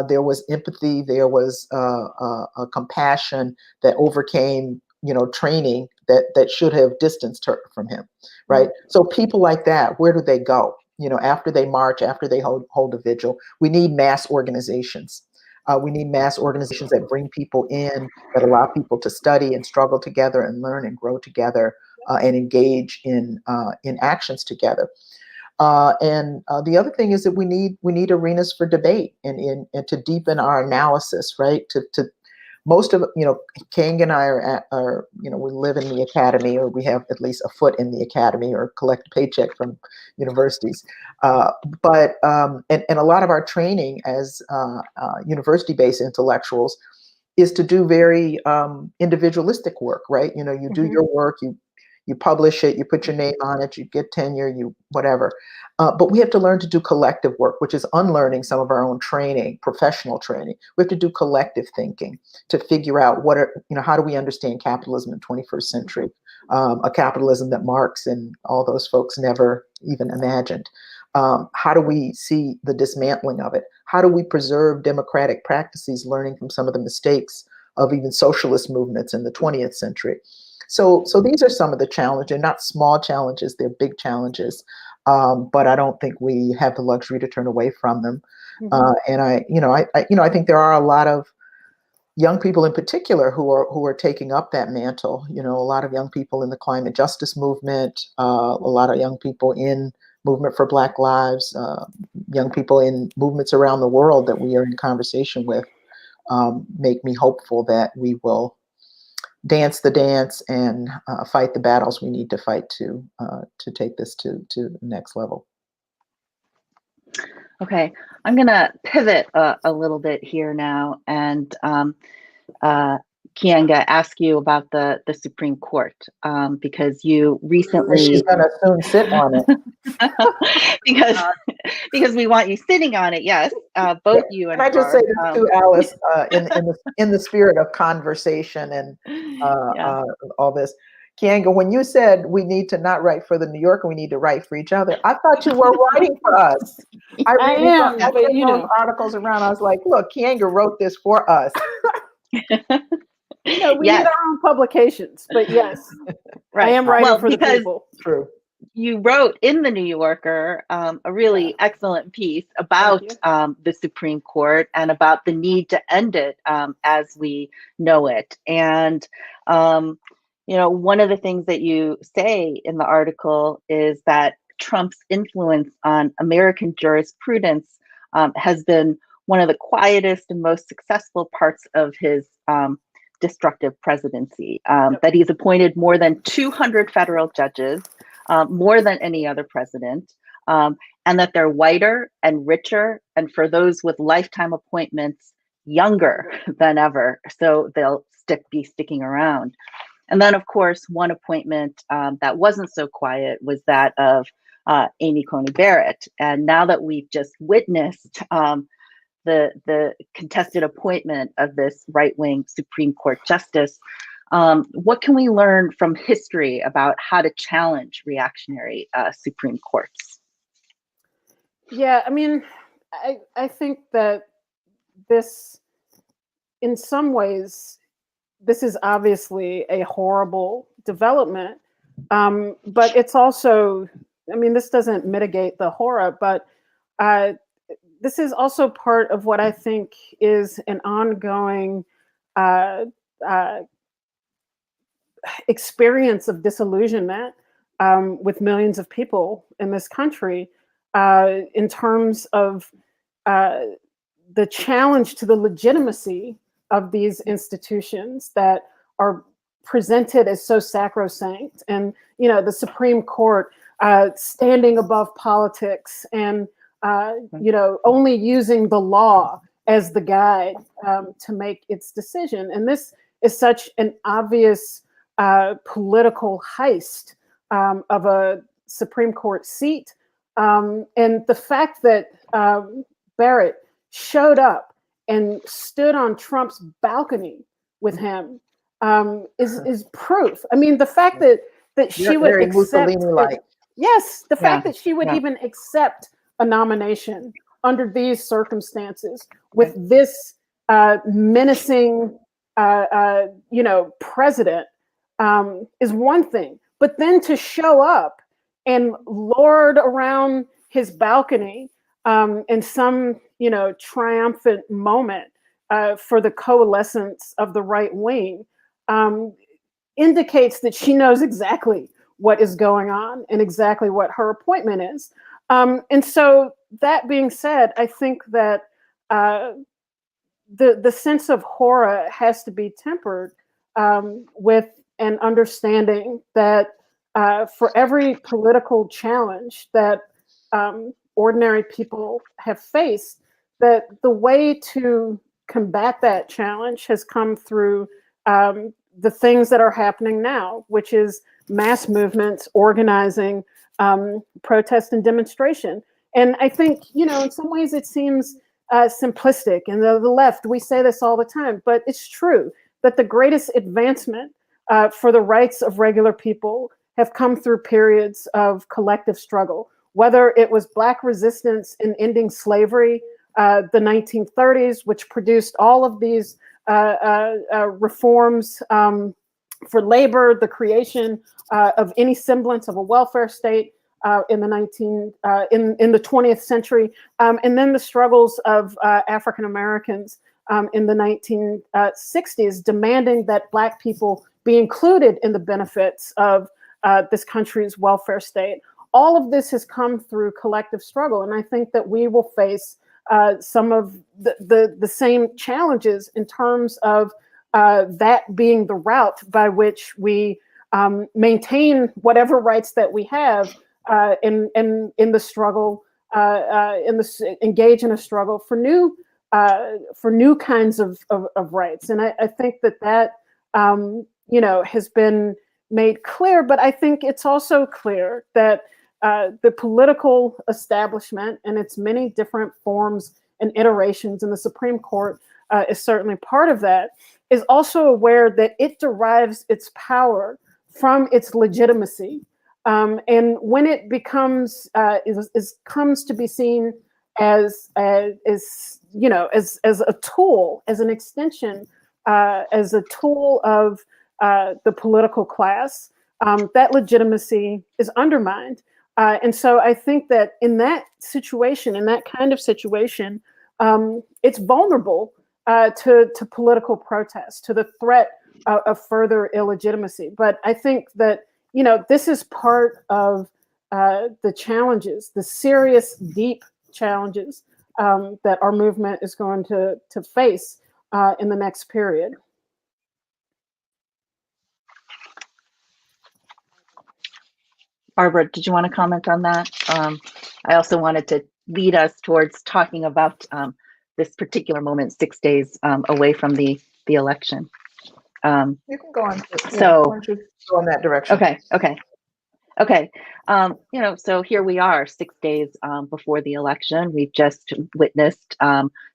there was empathy, there was a compassion that overcame, training that should have distanced her from him, right? So people like that, where do they go? After they march, after they hold a vigil, we need mass organizations. We need mass organizations that bring people in, that allow people to study and struggle together and learn and grow together. And engage in actions together. And the other thing is that we need arenas for debate and to deepen our analysis, right? To most of, Keeanga and I are we live in the academy, or we have at least a foot in the academy, or collect a paycheck from universities. But a lot of our training as university-based intellectuals is to do very individualistic work, right? You do your work, you publish it, you put your name on it, you get tenure, you whatever. But we have to learn to do collective work, which is unlearning some of our own training, professional training. We have to do collective thinking to figure out how do we understand capitalism in 21st century, a capitalism that Marx and all those folks never even imagined. How do we see the dismantling of it? How do we preserve democratic practices, learning from some of the mistakes of even socialist movements in the 20th century? So these are some of the challenges. They're not small challenges, they're big challenges. But I don't think we have the luxury to turn away from them. And I think there are a lot of young people in particular who are taking up that mantle. A lot of young people in the climate justice movement, a lot of young people in movement for Black Lives, young people in movements around the world that we are in conversation with, make me hopeful that we will dance the dance and fight the battles we need to fight to take this to the next level. Okay, I'm going to pivot a little bit here now, and Keeanga, ask you about the Supreme Court, because you recently... She's going to soon sit on it. because we want you sitting on it, yes, both you and Can I just say this too, Alice, in the spirit of conversation and all this. Keeanga, when you said we need to not write for the New Yorker, we need to write for each other, I thought you were writing for us. I am, but those articles around. I was like, look, Keeanga wrote this for us. We need our own publications, but yes, right. I am writing for the people. True. You wrote in the New Yorker a really excellent piece about the Supreme Court and about the need to end it as we know it. And one of the things that you say in the article is that Trump's influence on American jurisprudence has been one of the quietest and most successful parts of his destructive presidency, that he's appointed more than 200 federal judges, more than any other president. and that they're whiter and richer, and for those with lifetime appointments, younger than ever. So they'll be sticking around. And then, of course, one appointment that wasn't so quiet was that of Amy Coney Barrett. And now that we've just witnessed the contested appointment of this right-wing Supreme Court justice, what can we learn from history about how to challenge reactionary Supreme Courts? Yeah, I mean, I think that this, in some ways, this is obviously a horrible development, but it's also, I mean, this doesn't mitigate the horror, but this is also part of what I think is an ongoing experience of disillusionment with millions of people in this country in terms of the challenge to the legitimacy of these institutions that are presented as so sacrosanct, and the Supreme Court standing above politics and only using the law as the guide to make its decision. And this is such an obvious political heist of a Supreme Court seat. And the fact that Barrett showed up and stood on Trump's balcony with him is proof. I mean, the fact that she would accept, yes, the fact that she would even accept a nomination under these circumstances with this menacing, president is one thing. But then to show up and lord around his balcony in some, triumphant moment for the coalescence of the right wing indicates that she knows exactly what is going on and exactly what her appointment is. And so that being said, I think that the sense of horror has to be tempered with an understanding that for every political challenge that ordinary people have faced, that the way to combat that challenge has come through the things that are happening now, which is mass movements, organizing, protest and demonstration. And I think, in some ways it seems simplistic. And the left, we say this all the time, but it's true that the greatest advancement for the rights of regular people have come through periods of collective struggle, whether it was Black resistance in ending slavery, the 1930s, which produced all of these reforms for labor, the creation of any semblance of a welfare state in the 20th century, and then the struggles of African Americans in the 1960s, demanding that Black people be included in the benefits of this country's welfare state. All of this has come through collective struggle, and I think that we will face some of the same challenges in terms of that being the route by which we maintain whatever rights that we have in the struggle, engage in a struggle for new kinds of rights. And I think that has been made clear, but I think it's also clear that the political establishment and its many different forms and iterations, in the Supreme Court is certainly part of that, is also aware that it derives its power from its legitimacy. And when it becomes, comes to be seen as a tool, as an extension, as a tool of the political class, that legitimacy is undermined. And so I think that in that situation, in that kind of situation, it's vulnerable to political protest, to the threat of further illegitimacy. But I think that, this is part of the challenges, the serious, deep challenges that our movement is going to face in the next period. Barbara, did you want to comment on that? I also wanted to lead us towards talking about this particular moment, 6 days away from the election. You can go on. So why don't you go in that direction? Okay. So here we are 6 days before the election. We've just witnessed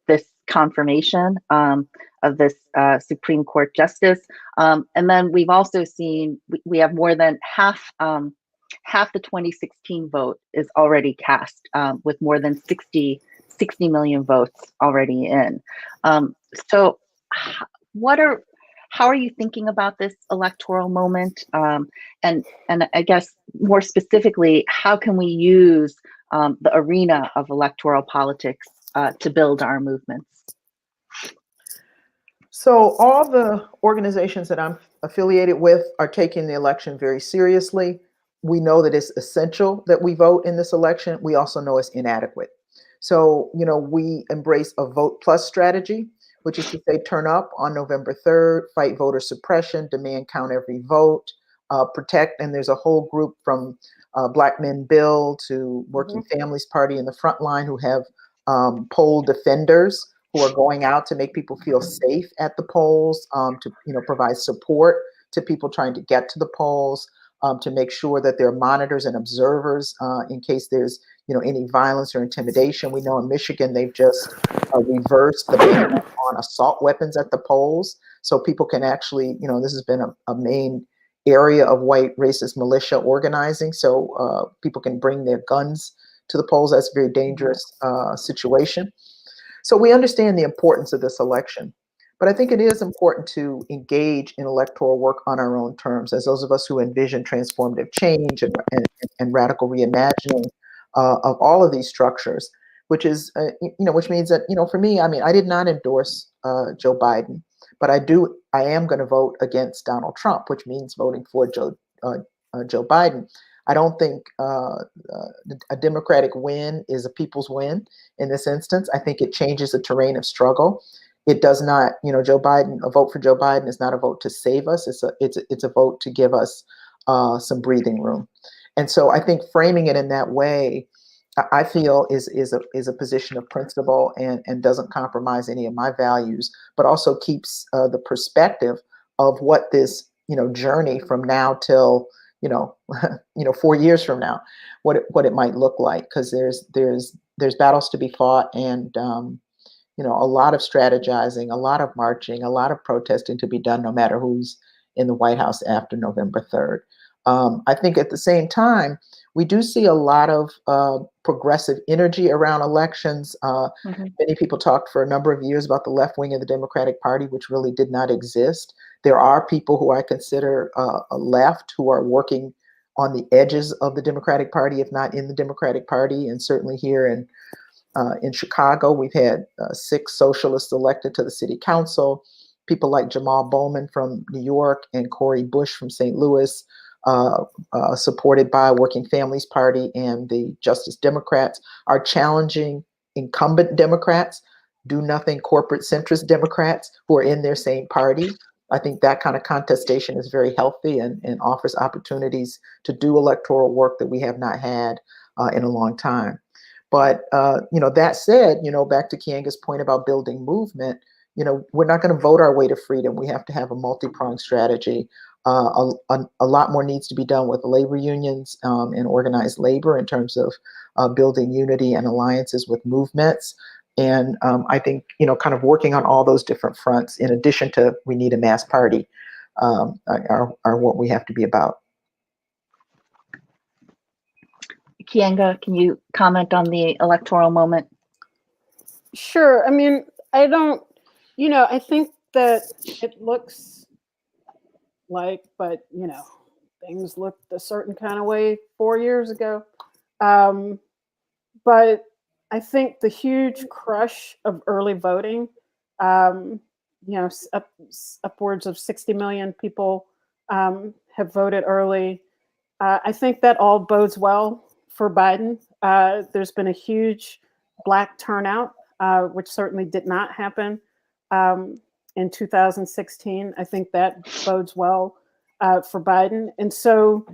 this confirmation of this Supreme Court justice. And then we've also seen, we have more than half the 2016 vote is already cast, with more than 60 million votes already in. So how are you thinking about this electoral moment? And I guess more specifically, how can we use the arena of electoral politics to build our movements? So all the organizations that I'm affiliated with are taking the election very seriously. We know that it's essential that we vote in this election. We also know it's inadequate. So, we embrace a vote plus strategy, which is to say, turn up on November 3rd, fight voter suppression, demand count every vote, protect. And there's a whole group from Black Men Build to Working Families Party in the front line who have poll defenders who are going out to make people feel safe at the polls, to provide support to people trying to get to the polls, to make sure that there are monitors and observers in case there's any violence or intimidation. We know in Michigan they've just reversed the ban on assault weapons at the polls, so people can actually, this has been a main area of white racist militia organizing, so people can bring their guns to the polls. That's a very dangerous situation. So we understand the importance of this election, but I think it is important to engage in electoral work on our own terms, as those of us who envision transformative change and radical reimagining of all of these structures, which is, which means that, for me, I did not endorse Joe Biden, but I am going to vote against Donald Trump, which means voting for Joe Biden. I don't think a Democratic win is a people's win in this instance. I think it changes the terrain of struggle. It does not, Joe Biden, a vote for Joe Biden is not a vote to save us. It's a vote to give us some breathing room. And so I think framing it in that way, I feel is a position of principle and doesn't compromise any of my values, but also keeps the perspective of what this, journey from now till 4 years from now, what it might look like, because there's battles to be fought, and a lot of strategizing, a lot of marching, a lot of protesting to be done, no matter who's in the White House after November 3rd. I think at the same time, we do see a lot of progressive energy around elections. Many people talked for a number of years about the left wing of the Democratic Party, which really did not exist. There are people who I consider left who are working on the edges of the Democratic Party, if not in the Democratic Party. And certainly here in Chicago, we've had 6 socialists elected to the city council. People like Jamal Bowman from New York and Cori Bush from St. Louis, supported by Working Families Party and the Justice Democrats, are challenging incumbent Democrats, do nothing corporate centrist Democrats who are in their same party. I think that kind of contestation is very healthy and offers opportunities to do electoral work that we have not had in a long time. But, that said, back to Keeanga-'s point about building movement, we're not going to vote our way to freedom. We have to have a multi-pronged strategy. A lot more needs to be done with labor unions and organized labor in terms of building unity and alliances with movements. And I think, kind of working on all those different fronts, in addition to we need a mass party, are what we have to be about. Keeanga, can you comment on the electoral moment? Sure. I think that it looks like, but things looked a certain kind of way 4 years ago. But I think the huge crush of early voting, upwards of 60 million people have voted early. I think that all bodes well for Biden. There's been a huge Black turnout, which certainly did not happen in 2016. I think that bodes well for Biden. And so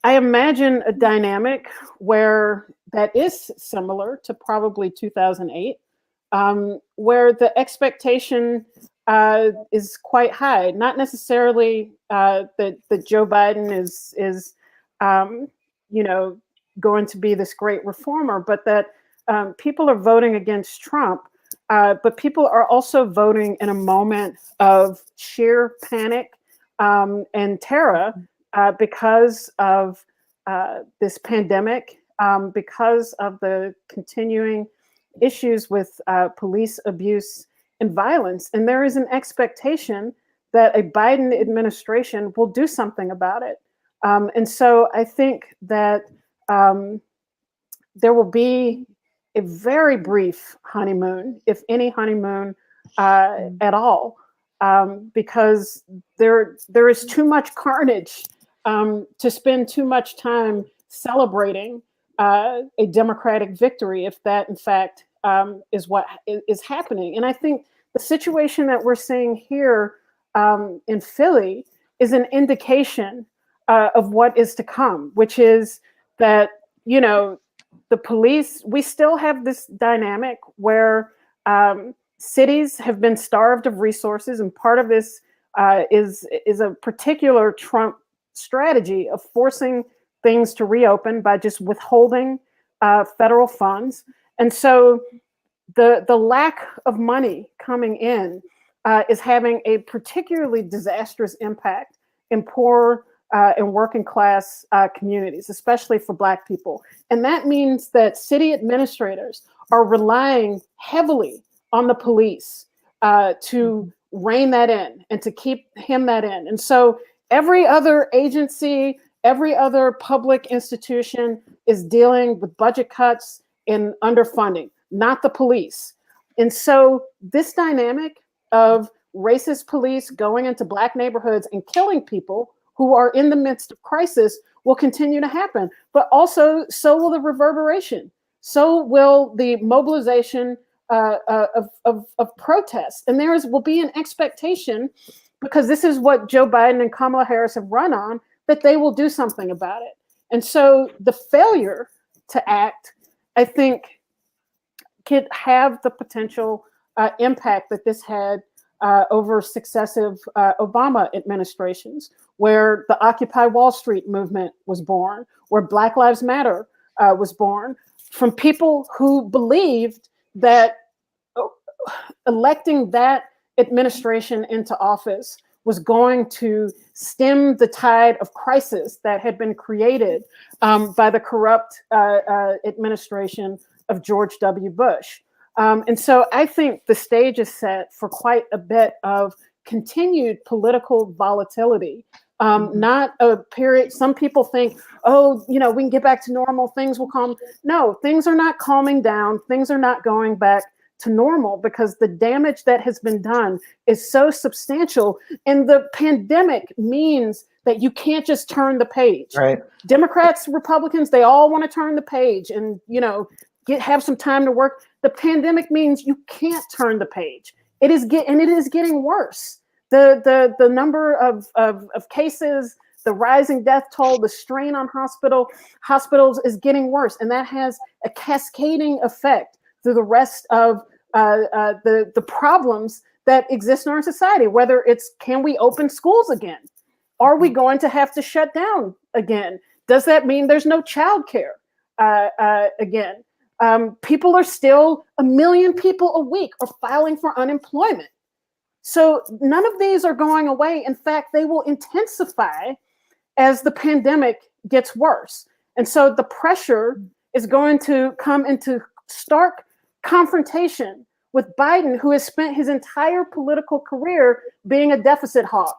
I imagine a dynamic where that is similar to probably 2008, where the expectation is quite high. Not necessarily that Joe Biden is going to be this great reformer, but that people are voting against Trump. But people are also voting in a moment of sheer panic and terror because of this pandemic, because of the continuing issues with police abuse and violence. And there is an expectation that a Biden administration will do something about it. And so I think that there will be a very brief honeymoon, if any honeymoon at all, because there is too much carnage to spend too much time celebrating a Democratic victory, if that in fact is what is happening. And I think the situation that we're seeing here in Philly is an indication of what is to come, which is that, the police, we still have this dynamic where cities have been starved of resources, and part of this is a particular Trump strategy of forcing things to reopen by just withholding federal funds. And so the lack of money coming in is having a particularly disastrous impact in poor and working class communities, especially for Black people. And that means that city administrators are relying heavily on the police to rein that in and to keep him that in. And so every other agency, every other public institution is dealing with budget cuts and underfunding, not the police. And so this dynamic of racist police going into Black neighborhoods and killing people who are in the midst of crisis will continue to happen. But also, so will the reverberation. So will the mobilization of protests. And will be an expectation, because this is what Joe Biden and Kamala Harris have run on, that they will do something about it. And so the failure to act, I think, could have the potential impact that this had over successive Obama administrations, where the Occupy Wall Street movement was born, where Black Lives Matter was born, from people who believed that electing that administration into office was going to stem the tide of crisis that had been created by the corrupt administration of George W. Bush. And so I think the stage is set for quite a bit of continued political volatility, not a period. Some people think, we can get back to normal, things will calm. No, things are not calming down. Things are not going back to normal, because the damage that has been done is so substantial. And the pandemic means that you can't just turn the page. Right. Democrats, Republicans, they all want to turn the page and, have some time to work. The pandemic means you can't turn the page. It is getting worse. The number of cases, the rising death toll, the strain on hospitals is getting worse, and that has a cascading effect through the rest of the problems that exist in our society. Whether it's, can we open schools again? Are we going to have to shut down again? Does that mean there's no childcare again? People are still, 1 million people a week are filing for unemployment. So none of these are going away. In fact, they will intensify as the pandemic gets worse. And so the pressure is going to come into stark confrontation with Biden, who has spent his entire political career being a deficit hawk.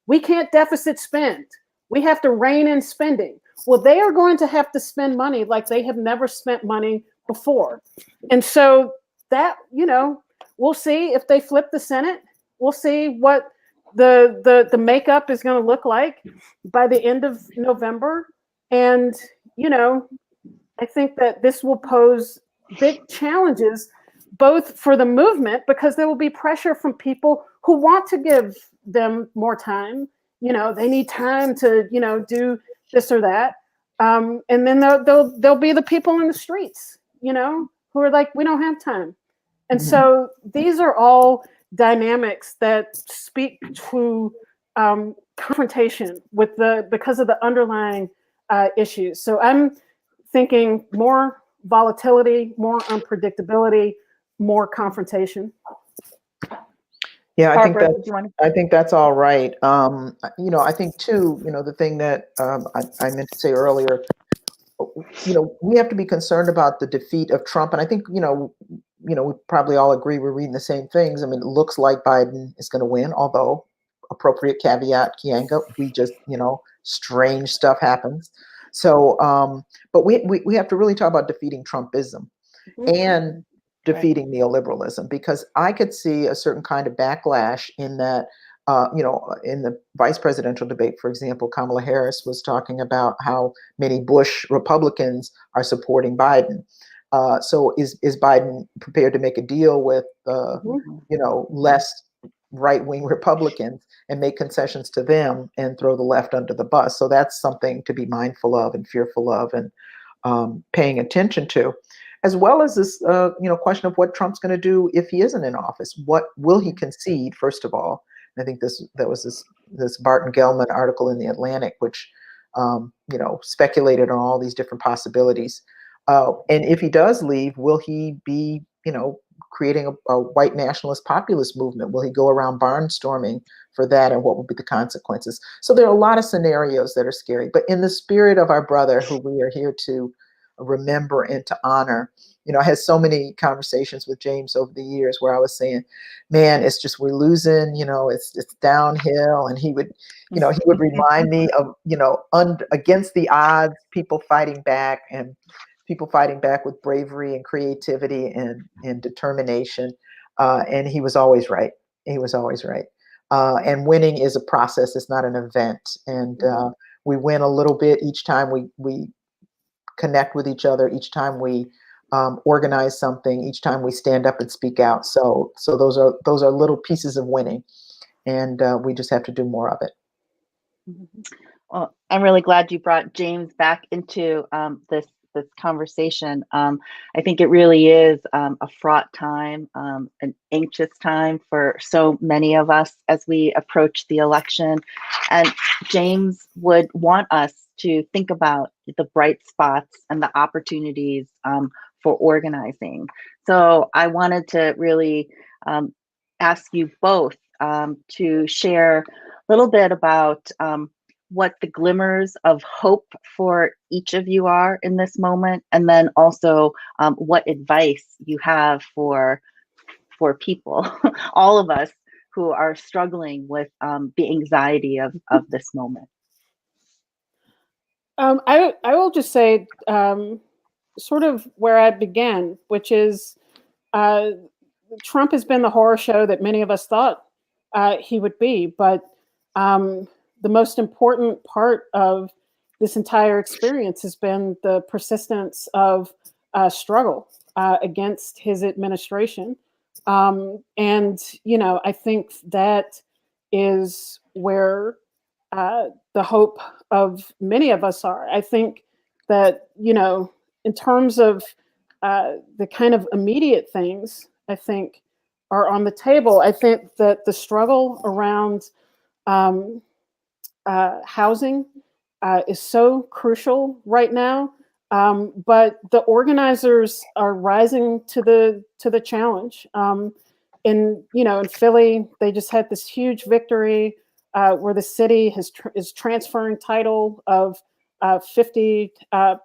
We can't deficit spend. We have to rein in spending. Well, they are going to have to spend money like they have never spent money before. And so that, we'll see if they flip the Senate. We'll see what the makeup is going to look like by the end of November. And, I think that this will pose big challenges, both for the movement, because there will be pressure from people who want to give them more time. They need time to, do this or that. And then there'll be the people in the streets, you know, who are like, we don't have time. And so these are all dynamics that speak to confrontation with because of the underlying issues. So I'm thinking more volatility, more unpredictability, more confrontation. Yeah, Barbara, I think that's all right. You know, I think too, you know, the thing that I meant to say earlier, you know, we have to be concerned about the defeat of Trump. And I think, you know, we probably all agree we're reading the same things. I mean, it looks like Biden is going to win, although appropriate caveat, Keeanga, we just, you know, strange stuff happens. So, but we have to really talk about defeating Trumpism and defeating neoliberalism, because I could see a certain kind of backlash in that, you know, in the vice presidential debate, for example, Kamala Harris was talking about how many Bush Republicans are supporting Biden. So is Biden prepared to make a deal with, you know, less right-wing Republicans and make concessions to them and throw the left under the bus? So that's something to be mindful of and fearful of and paying attention to, as well as this, you know, question of what Trump's going to do if he isn't in office. What will he concede, first of all? And I think that was this Barton Gellman article in the Atlantic, which, you know, speculated on all these different possibilities. And if he does leave, will he be, you know, creating a white nationalist populist movement? Will he go around barnstorming for that, and what will be the consequences? So there are a lot of scenarios that are scary, but in the spirit of our brother, who we are here to remember and to honor, you know, I had so many conversations with James over the years where I was saying, man, it's just, we're losing, you know, it's downhill. And he would, you know, he would remind me of, you know, against the odds, people fighting back, and people fighting back with bravery and creativity and determination. And he was always right. He was always right. And winning is a process. It's not an event. And we win a little bit each time we connect with each other, each time we organize something, each time we stand up and speak out. So those are little pieces of winning, and we just have to do more of it. Well, I'm really glad you brought James back into this conversation. I think it really is a fraught time, an anxious time for so many of us as we approach the election. And James would want us to think about the bright spots and the opportunities for organizing. So I wanted to really ask you both to share a little bit about what the glimmers of hope for each of you are in this moment, and then also what advice you have for people, all of us who are struggling with the anxiety of this moment. I will just say sort of where I began, which is Trump has been the horror show that many of us thought he would be, but the most important part of this entire experience has been the persistence of struggle against his administration. And, you know, I think that is where the hope of many of us are. I think that, you know, in terms of the kind of immediate things, I think are on the table. I think that the struggle around housing is so crucial right now, but the organizers are rising to the challenge. In Philly, they just had this huge victory where the city is transferring title of 50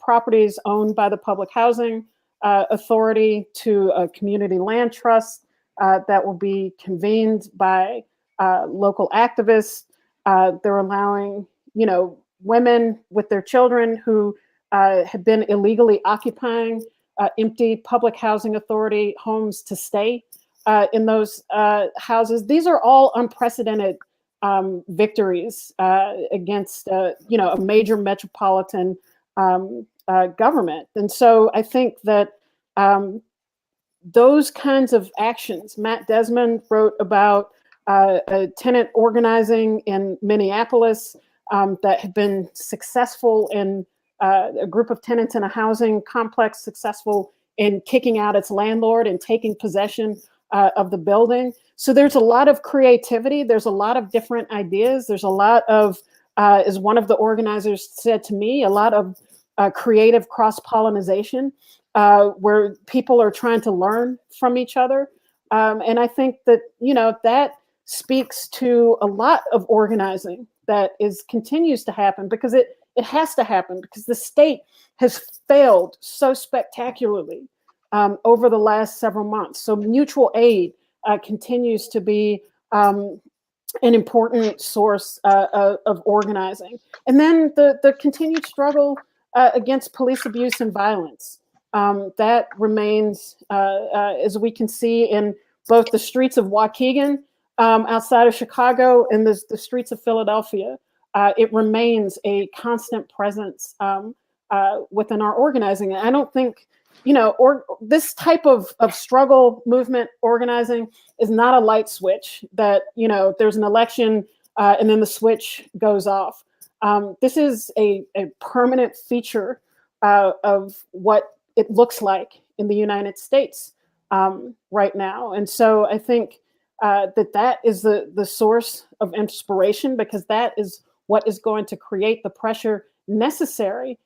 properties owned by the Public Housing Authority to a community land trust that will be convened by local activists. They're allowing, women with their children who have been illegally occupying empty Public Housing Authority homes to stay in those houses. These are all unprecedented victories against, a major metropolitan government. And so I think that those kinds of actions, Matt Desmond wrote about tenant organizing in Minneapolis that had been successful in a group of tenants in a housing complex successful in kicking out its landlord and taking possession of the building. So there's a lot of creativity. There's a lot of different ideas. There's a lot of, as one of the organizers said to me, a lot of creative cross-pollination where people are trying to learn from each other. And I think that, that speaks to a lot of organizing that continues to happen, because it has to happen, because the state has failed so spectacularly over the last several months. So mutual aid continues to be an important source of organizing. And then the continued struggle against police abuse and violence. That remains, as we can see in both the streets of Waukegan outside of Chicago and the streets of Philadelphia. It remains a constant presence within our organizing. And I don't think, this type of struggle movement organizing is not a light switch that, there's an election and then the switch goes off. This is a permanent feature of what it looks like in the United States right now. And so I think that is the source of inspiration, because that is what is going to create the pressure necessary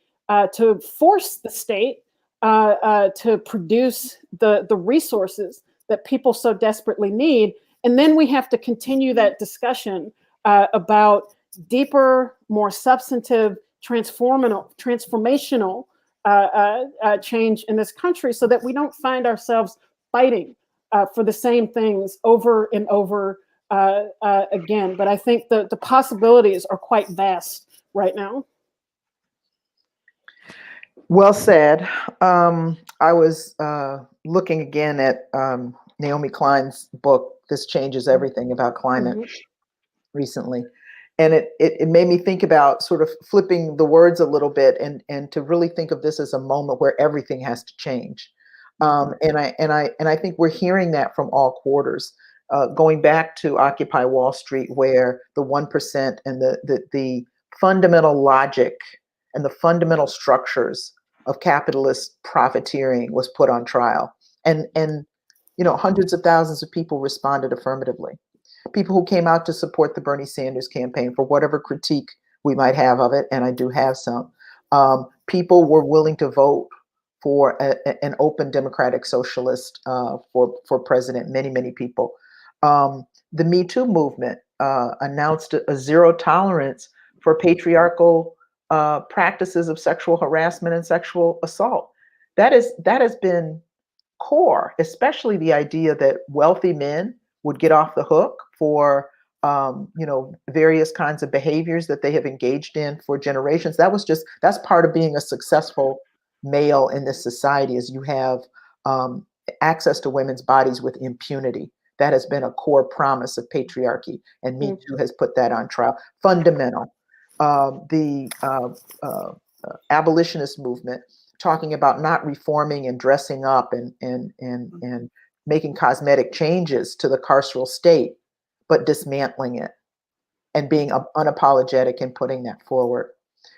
to force the state to produce the resources that people so desperately need. And then we have to continue that discussion about deeper, more substantive, transformational change in this country, so that we don't find ourselves fighting for the same things over and over again. But I think the possibilities are quite vast right now. Well said. I was looking again at Naomi Klein's book, This Changes Everything, about climate recently. And it made me think about sort of flipping the words a little bit and to really think of this as a moment where everything has to change. And I think we're hearing that from all quarters. Going back to Occupy Wall Street, where the 1% and the fundamental logic and the fundamental structures of capitalist profiteering was put on trial. And hundreds of thousands of people responded affirmatively. People who came out to support the Bernie Sanders campaign, for whatever critique we might have of it, and I do have some, people were willing to vote for an open democratic socialist for president, many people. The Me Too movement announced a zero tolerance for patriarchal practices of sexual harassment and sexual assault. That has been core, especially the idea that wealthy men would get off the hook for various kinds of behaviors that they have engaged in for generations. That's part of being a successful male in this society, is you have access to women's bodies with impunity. That has been a core promise of patriarchy, and Me Too has put that on trial. Fundamental. The abolitionist movement, talking about not reforming and dressing up and making cosmetic changes to the carceral state, but dismantling it and being unapologetic in putting that forward.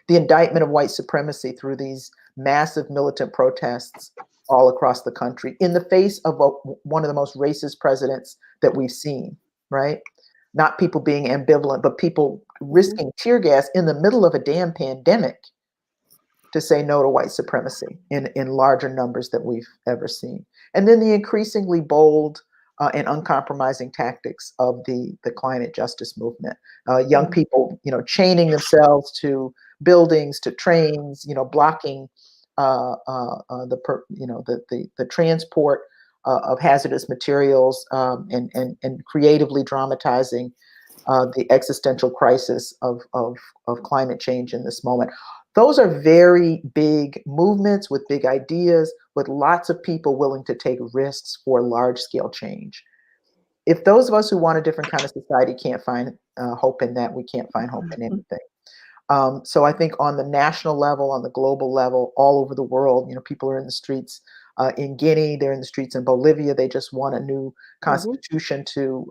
The indictment of white supremacy through these massive militant protests all across the country in the face of one of the most racist presidents that we've seen, right? Not people being ambivalent, but people risking tear gas in the middle of a damn pandemic to say no to white supremacy in larger numbers than we've ever seen. And then the increasingly bold and uncompromising tactics of the climate justice movement. Young people, chaining themselves to buildings, to trains, blocking the transport of hazardous materials, and creatively dramatizing the existential crisis of climate change in this moment. Those are very big movements with big ideas, with lots of people willing to take risks for large scale change. If those of us who want a different kind of society can't find hope in that, we can't find hope in anything. So I think on the national level, on the global level, all over the world, people are in the streets in Guinea, they're in the streets in Bolivia. They just want a new constitution to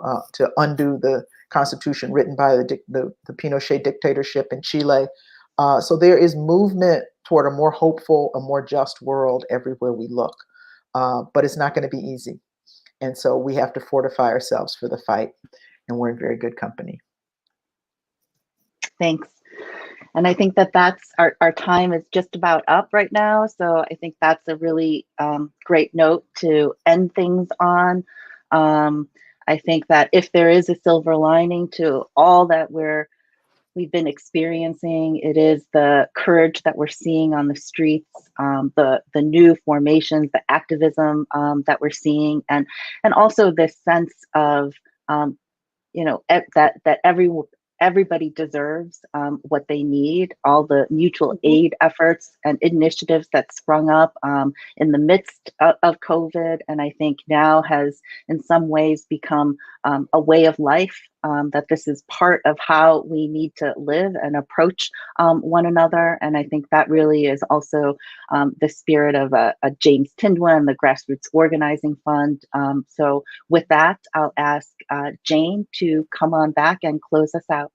undo the constitution written by the Pinochet dictatorship in Chile. So there is movement toward a more hopeful, a more just world everywhere we look. But it's not going to be easy. And so we have to fortify ourselves for the fight. And we're in very good company. Thanks. And I think that that's our time is just about up right now. So I think that's a really great note to end things on. I think that if there is a silver lining to all that we've been experiencing, it is the courage that we're seeing on the streets, the new formations, the activism that we're seeing, and also this sense of that everybody deserves what they need, all the mutual aid efforts and initiatives that sprung up in the midst of COVID, and I think now has in some ways become a way of life, that this is part of how we need to live and approach one another. And I think that really is also the spirit of a James Thindwa and the Grassroots Organizing Fund. So with that, I'll ask Jane to come on back and close us out.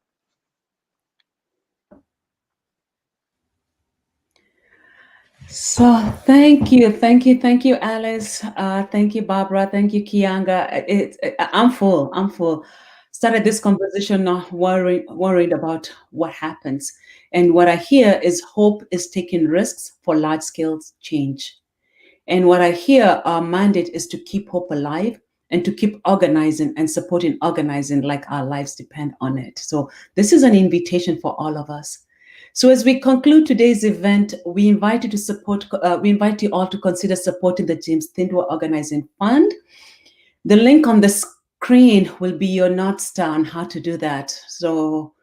So thank you, Alice. Thank you, Barbara. Thank you, Keeanga. I'm full. Started this conversation not worried about what happens. And what I hear is hope is taking risks for large-scale change. And what I hear, our mandate is to keep hope alive and to keep organizing and supporting organizing like our lives depend on it. So this is an invitation for all of us. So as we conclude today's event, we invite you all to consider supporting the James Thindwa Organizing Fund. The link on the screen will be your North Star on how to do that. So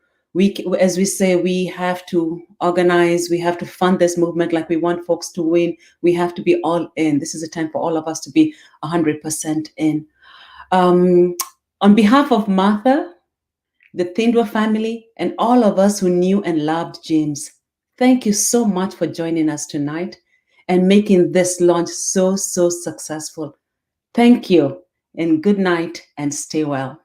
as we say, we have to organize, we have to fund this movement like we want folks to win. We have to be all in. This is a time for all of us to be 100% in. On behalf of Martha, the Thindwa family, and all of us who knew and loved James, thank you so much for joining us tonight and making this launch so successful. Thank you, and good night, and stay well.